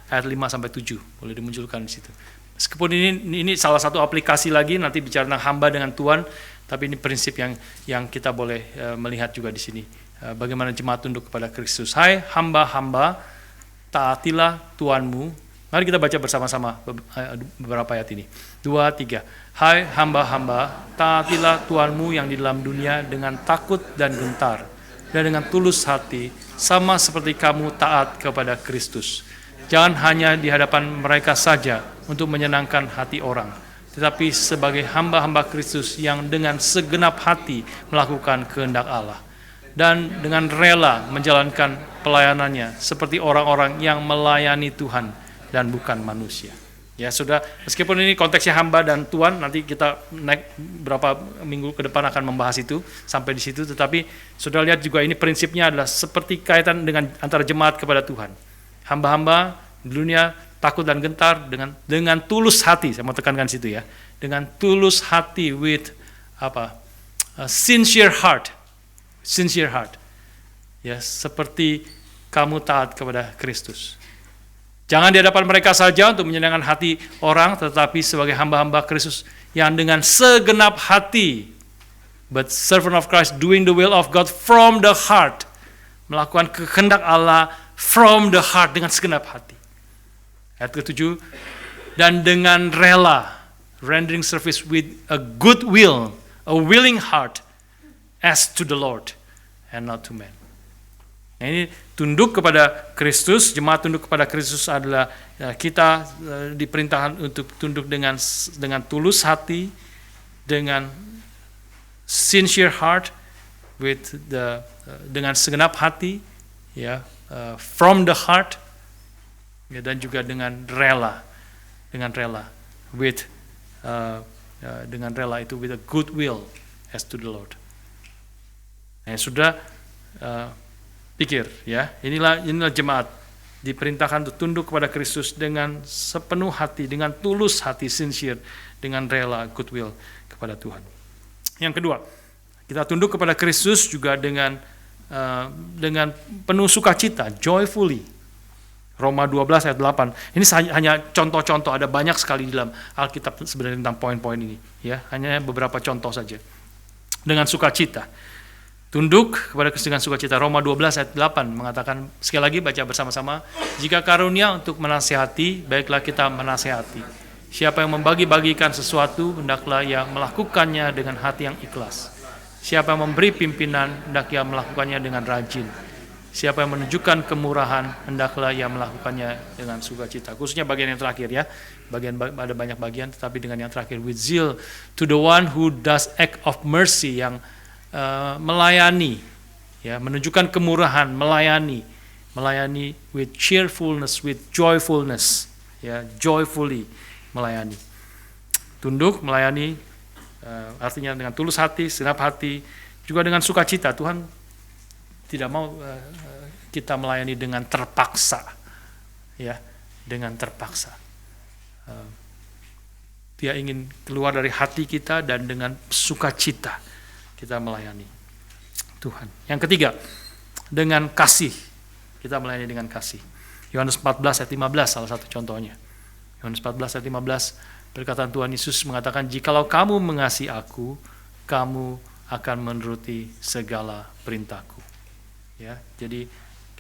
ayat 5-7, boleh dimunculkan di situ. Meskipun ini salah satu aplikasi lagi, nanti bicara tentang hamba dengan Tuhan, tapi ini prinsip yang kita boleh melihat juga di sini. Bagaimana jemaat tunduk kepada Kristus. Hai hamba-hamba, taatilah Tuhanmu. Mari kita baca bersama-sama beberapa ayat ini. 2, 3. Hai hamba-hamba, taatilah Tuhanmu yang di dalam dunia dengan takut dan gentar, dan dengan tulus hati, sama seperti kamu taat kepada Kristus. Jangan hanya di hadapan mereka saja untuk menyenangkan hati orang, tetapi sebagai hamba-hamba Kristus yang dengan segenap hati melakukan kehendak Allah, dan dengan rela menjalankan pelayanannya seperti orang-orang yang melayani Tuhan dan bukan manusia. Ya sudah, meskipun ini konteksnya hamba dan Tuhan, nanti kita naik berapa minggu ke depan akan membahas itu sampai di situ. Tetapi sudah lihat juga ini prinsipnya adalah seperti kaitan dengan antara jemaat kepada Tuhan. Hamba-hamba di dunia takut dan gentar dengan tulus hati. Saya mau tekankan situ ya, dengan tulus hati, with sincere heart. Sincere heart, ya, seperti kamu taat kepada Kristus. Jangan di hadapan mereka saja untuk menyenangkan hati orang, tetapi sebagai hamba-hamba Kristus yang dengan segenap hati, but servant of Christ doing the will of God from the heart, melakukan kehendak Allah from the heart, dengan segenap hati. Ayat ke-7, dan dengan rela, rendering service with a good will, a willing heart, as to the Lord and not to man. Nah, ini tunduk kepada Kristus, jemaat tunduk kepada Kristus adalah kita diperintahkan untuk tunduk dengan tulus hati, dengan sincere heart, with dengan segenap hati, ya, from the heart, ya, dan juga dengan rela, with dengan rela itu with a good will as to the Lord. Nah, sudah pikir ya, inilah jemaat diperintahkan untuk tunduk kepada Kristus dengan sepenuh hati, dengan tulus hati, sincere, dengan rela, goodwill kepada Tuhan. Yang kedua, kita tunduk kepada Kristus juga dengan penuh sukacita, joyfully. Roma 12 ayat 8. Ini hanya contoh-contoh, ada banyak sekali di dalam Alkitab sebenarnya tentang poin-poin ini, ya, hanya beberapa contoh saja. Dengan sukacita. Tunduk kepada Kristus dengan sukacita. Roma 12 ayat 8 mengatakan, sekali lagi baca bersama-sama, jika karunia untuk menasihati, baiklah kita menasihati. Siapa yang membagi-bagikan sesuatu, hendaklah ia melakukannya dengan hati yang ikhlas. Siapa yang memberi pimpinan, hendak ia melakukannya dengan rajin. Siapa yang menunjukkan kemurahan, hendaklah ia melakukannya dengan sukacita. Khususnya bagian yang terakhir ya, ada banyak bagian, tetapi dengan yang terakhir, with zeal to the one who does act of mercy, yang melayani, ya, menunjukkan kemurahan, melayani with cheerfulness, with joyfulness, ya, joyfully melayani. Tunduk, melayani, artinya dengan tulus hati, segenap hati, juga dengan sukacita. Tuhan tidak mau kita melayani dengan terpaksa, ya, dengan terpaksa. Dia ingin keluar dari hati kita dan dengan sukacita kita melayani Tuhan. Yang ketiga, dengan kasih. Kita melayani dengan kasih. Yohanes 14 ayat 15 salah satu contohnya. Yohanes 14 ayat 15, perkataan Tuhan Yesus mengatakan, jikalau kamu mengasihi aku, kamu akan menuruti segala perintahku. Ya, jadi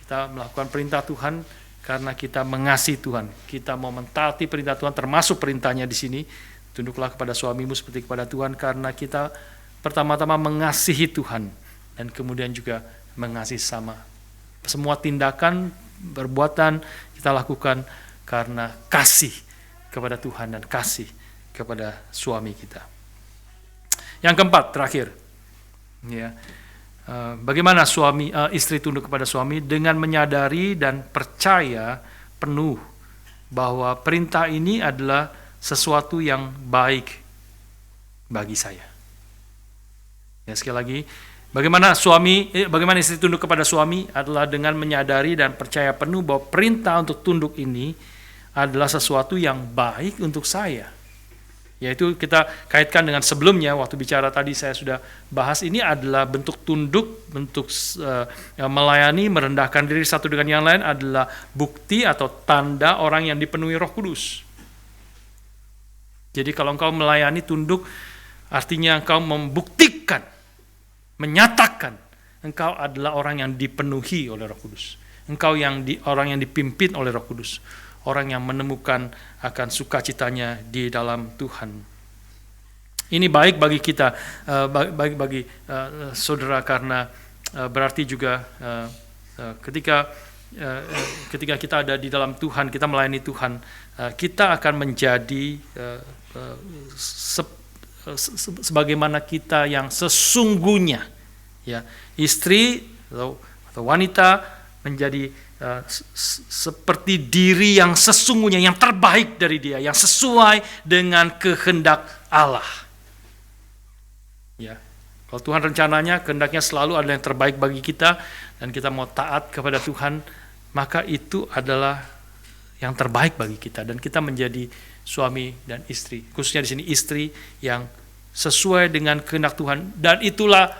kita melakukan perintah Tuhan karena kita mengasihi Tuhan. Kita mau mentaati perintah Tuhan, termasuk perintahnya di sini, tunduklah kepada suamimu seperti kepada Tuhan, karena kita pertama-tama mengasihi Tuhan dan kemudian juga mengasihi sama. Semua tindakan, perbuatan kita lakukan karena kasih kepada Tuhan dan kasih kepada suami kita. Yang keempat, terakhir, ya, bagaimana istri tunduk kepada suami dengan menyadari dan percaya penuh bahwa perintah ini adalah sesuatu yang baik bagi saya. Ya, sekali lagi, bagaimana istri tunduk kepada suami adalah dengan menyadari dan percaya penuh bahwa perintah untuk tunduk ini adalah sesuatu yang baik untuk saya. Yaitu kita kaitkan dengan sebelumnya, waktu bicara tadi saya sudah bahas, ini adalah bentuk tunduk, bentuk melayani, merendahkan diri satu dengan yang lain adalah bukti atau tanda orang yang dipenuhi Roh Kudus. Jadi kalau engkau melayani tunduk, artinya engkau membuktikan, menyatakan engkau adalah orang yang dipenuhi oleh Roh Kudus. Engkau orang yang dipimpin oleh Roh Kudus. Orang yang menemukan akan sukacitanya di dalam Tuhan. Ini baik bagi kita, baik bagi saudara, karena berarti juga ketika kita ada di dalam Tuhan, kita melayani Tuhan, kita akan menjadi sebagaimana kita yang sesungguhnya. Ya, istri atau wanita menjadi seperti diri yang sesungguhnya, yang terbaik dari dia, yang sesuai dengan kehendak Allah. Ya, kalau Tuhan rencananya, kehendaknya selalu adalah yang terbaik bagi kita, dan kita mau taat kepada Tuhan, maka itu adalah yang terbaik bagi kita, dan kita menjadi suami dan istri, khususnya di sini istri yang sesuai dengan kehendak Tuhan, dan itulah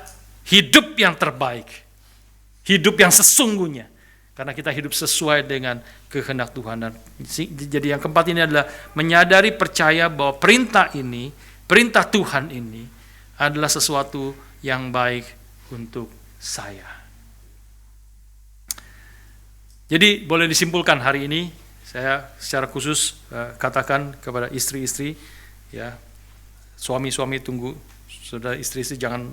hidup yang terbaik, hidup yang sesungguhnya. Karena kita hidup sesuai dengan kehendak Tuhan. Dan jadi yang keempat ini adalah menyadari, percaya bahwa perintah Tuhan ini adalah sesuatu yang baik untuk saya. Jadi boleh disimpulkan hari ini, saya secara khusus katakan kepada istri-istri, ya, suami-suami tunggu, saudara istri-istri jangan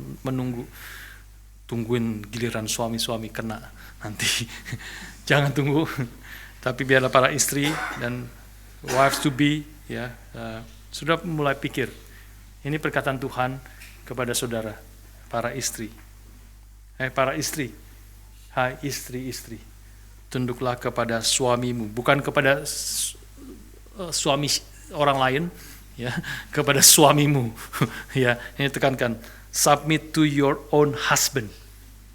tungguin giliran suami-suami kena nanti. Jangan tunggu, tapi biarlah para istri dan wives to be, ya, sudah mulai pikir. Ini perkataan Tuhan kepada saudara, para istri. Para istri, hai istri-istri, tunduklah kepada suamimu, bukan kepada suami orang lain, ya, kepada suamimu. Ya, ini tekankan, submit to your own husband.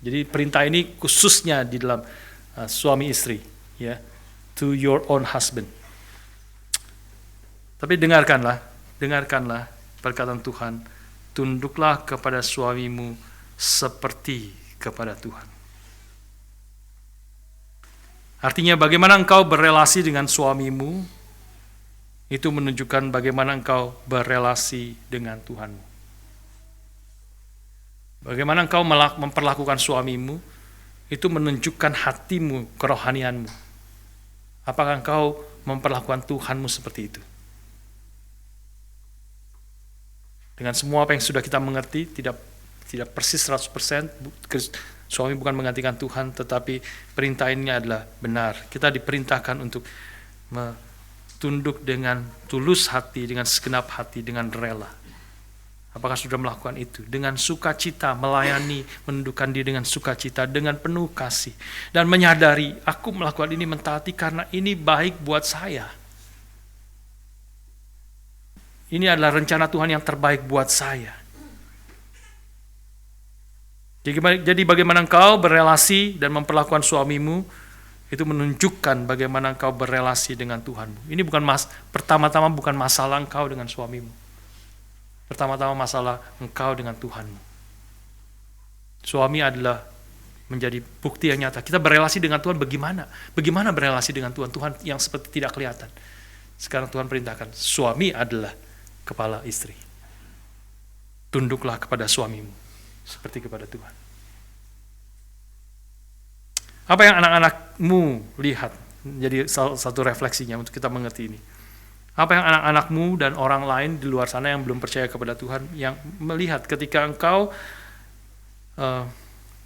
Jadi perintah ini khususnya di dalam suami istri, ya, to your own husband. Tapi dengarkanlah perkataan Tuhan, tunduklah kepada suamimu seperti kepada Tuhan. Artinya bagaimana engkau berelasi dengan suamimu, itu menunjukkan bagaimana engkau berelasi dengan Tuhanmu. Bagaimana engkau memperlakukan suamimu, itu menunjukkan hatimu, kerohanianmu. Apakah engkau memperlakukan Tuhanmu seperti itu? Dengan semua apa yang sudah kita mengerti, tidak persis 100%, suami bukan menggantikan Tuhan, tetapi perintah ini adalah benar. Kita diperintahkan untuk tunduk dengan tulus hati, dengan segenap hati, dengan rela. Apakah sudah melakukan itu? Dengan sukacita, melayani, menundukkan diri dengan sukacita, dengan penuh kasih. Dan menyadari, aku melakukan ini, mentaati karena ini baik buat saya. Ini adalah rencana Tuhan yang terbaik buat saya. Jadi bagaimana engkau berelasi dan memperlakukan suamimu, itu menunjukkan bagaimana engkau berelasi dengan Tuhanmu. Ini pertama-tama bukan masalah engkau dengan suamimu. Pertama-tama masalah engkau dengan Tuhanmu. Suami adalah menjadi bukti yang nyata. Kita berelasi dengan Tuhan bagaimana? Bagaimana berelasi dengan Tuhan? Tuhan yang seperti tidak kelihatan. Sekarang Tuhan perintahkan, suami adalah kepala istri. Tunduklah kepada suamimu seperti kepada Tuhan. Apa yang anak-anakmu lihat? Jadi satu refleksinya untuk kita mengerti ini. Apa yang anak-anakmu dan orang lain di luar sana yang belum percaya kepada Tuhan, yang melihat ketika engkau,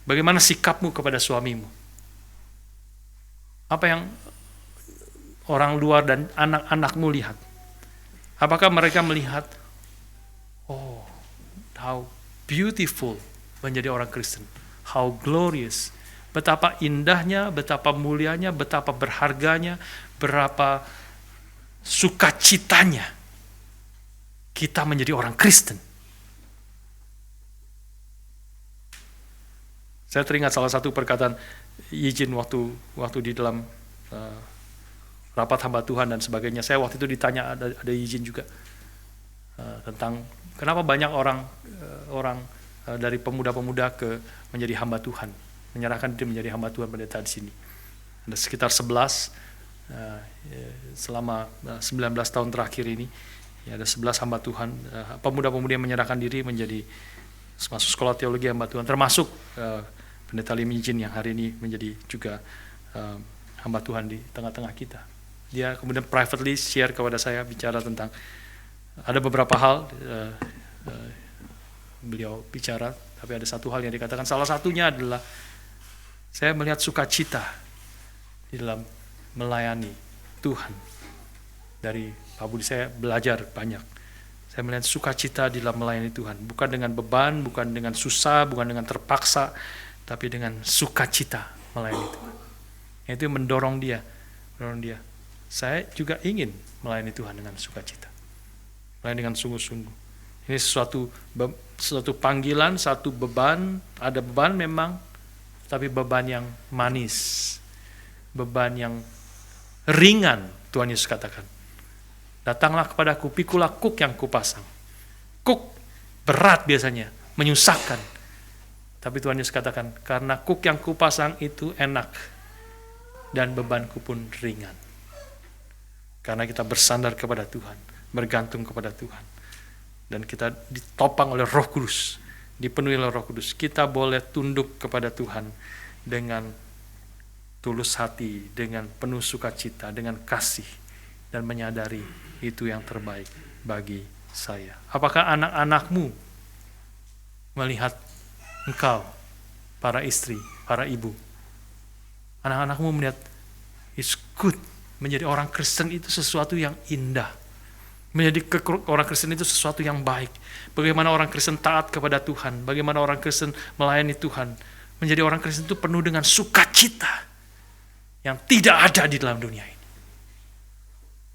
bagaimana sikapmu kepada suamimu? orang luar dan anak-anakmu lihat? Apakah mereka melihat, oh, how beautiful menjadi orang Kristen, how glorious, betapa indahnya, betapa mulianya, betapa berharganya, berapa sukacitanya kita menjadi orang Kristen. Saya teringat salah satu perkataan Eugene waktu di dalam rapat hamba Tuhan dan sebagainya. Saya waktu itu ditanya, ada Eugene juga, tentang kenapa banyak orang dari pemuda-pemuda menjadi hamba Tuhan, menyerahkan diri menjadi hamba Tuhan pendeta di sini. Ada sekitar 11 selama 19 tahun terakhir ini, ya, ada 11 hamba Tuhan, pemuda-pemudi yang menyerahkan diri menjadi masuk sekolah teologi hamba Tuhan, termasuk pendeta Lim Yijin yang hari ini menjadi juga hamba Tuhan di tengah-tengah kita. Dia kemudian privately share kepada saya, bicara tentang ada beberapa hal, beliau bicara, tapi ada satu hal yang dikatakan, salah satunya adalah saya melihat sukacita di dalam melayani Tuhan. Dari Pak Budi saya belajar banyak. Saya melihat sukacita di dalam melayani Tuhan, bukan dengan beban, bukan dengan susah, bukan dengan terpaksa, tapi dengan sukacita melayani Tuhan. Itu mendorong dia. Saya juga ingin melayani Tuhan dengan sukacita, melayani dengan sungguh-sungguh. Ini suatu panggilan, satu beban. Ada beban memang, tapi beban yang manis, beban yang ringan. Tuhan Yesus katakan, datanglah kepadaku, pikulah kuk yang kupasang. Kuk berat biasanya, menyusahkan. Tapi Tuhan Yesus katakan, karena kuk yang kupasang itu enak, dan bebanku pun ringan. Karena kita bersandar kepada Tuhan, bergantung kepada Tuhan. Dan kita ditopang oleh Roh Kudus, dipenuhi oleh Roh Kudus. Kita boleh tunduk kepada Tuhan dengan tulus hati, dengan penuh sukacita, dengan kasih, dan menyadari itu yang terbaik bagi saya. Apakah anak-anakmu melihat engkau, para istri, para ibu, anak-anakmu melihat it's good, menjadi orang Kristen itu sesuatu yang indah, menjadi orang Kristen itu sesuatu yang baik. Bagaimana orang Kristen taat kepada Tuhan, bagaimana orang Kristen melayani Tuhan, menjadi orang Kristen itu penuh dengan sukacita yang tidak ada di dalam dunia ini.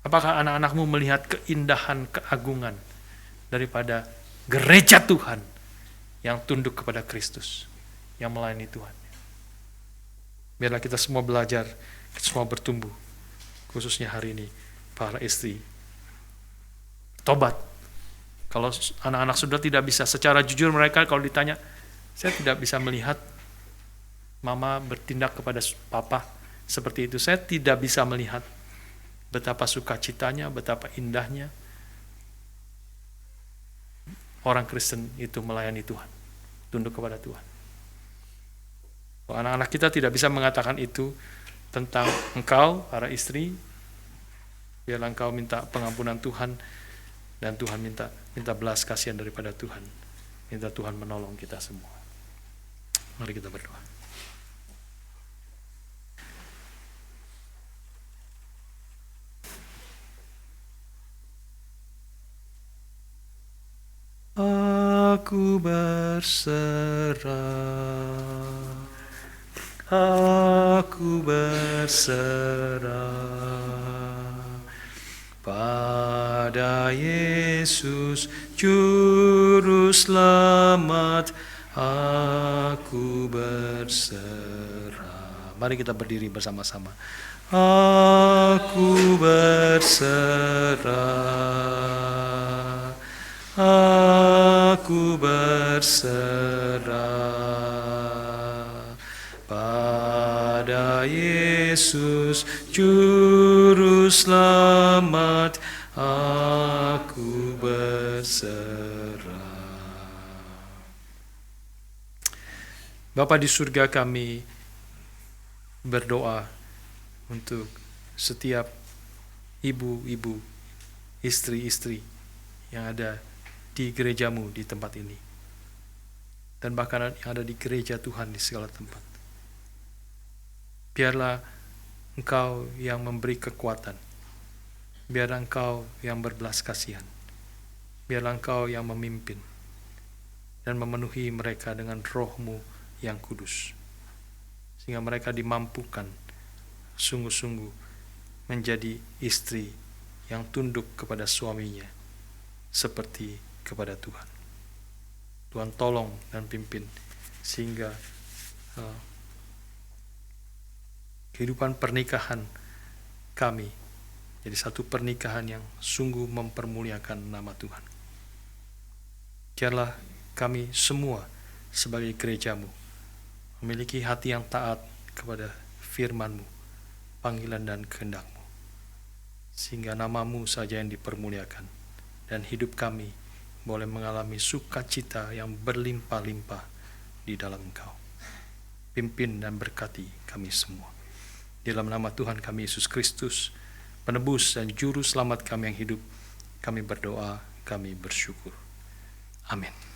Apakah anak-anakmu melihat keindahan, keagungan daripada gereja Tuhan yang tunduk kepada Kristus, yang melayani Tuhan? Biarlah kita semua belajar, kita semua bertumbuh, khususnya hari ini para istri. Tobat. Kalau anak-anak sudah tidak bisa, secara jujur mereka kalau ditanya, saya tidak bisa melihat mama bertindak kepada papa seperti itu. Saya tidak bisa melihat betapa sukacitanya, betapa indahnya orang Kristen itu melayani Tuhan, tunduk kepada Tuhan. Kalau anak-anak kita tidak bisa mengatakan itu tentang engkau, para istri, biarlah engkau minta pengampunan Tuhan, dan Tuhan minta belas kasihan daripada Tuhan. Minta Tuhan menolong kita semua. Mari kita berdoa. Aku berserah, aku berserah pada Yesus Juru Selamat. Aku berserah. Mari kita berdiri bersama-sama. Aku berserah, aku berserah pada Yesus Juru Selamat. Aku berserah. Bapa di surga, kami berdoa untuk setiap ibu-ibu, istri-istri yang ada di gerejamu di tempat ini, dan bahkan yang ada di gereja Tuhan di segala tempat. Biarlah Engkau yang memberi kekuatan. Biarlah Engkau yang berbelas kasihan. Biarlah Engkau yang memimpin dan memenuhi mereka dengan Roh-Mu yang kudus, sehingga mereka dimampukan sungguh-sungguh menjadi istri yang tunduk kepada suaminya seperti kepada Tuhan. Tuhan tolong dan pimpin sehingga kehidupan pernikahan kami jadi satu pernikahan yang sungguh mempermuliakan nama Tuhan. Biarlah kami semua sebagai gereja-Mu memiliki hati yang taat kepada firman-Mu, panggilan dan kehendak-Mu, sehingga nama-Mu saja yang dipermuliakan dan hidup kami boleh mengalami sukacita yang berlimpah-limpah di dalam Engkau. Pimpin dan berkati kami semua. Di dalam nama Tuhan kami Yesus Kristus, penebus dan juru selamat kami yang hidup, kami berdoa, kami bersyukur. Amin.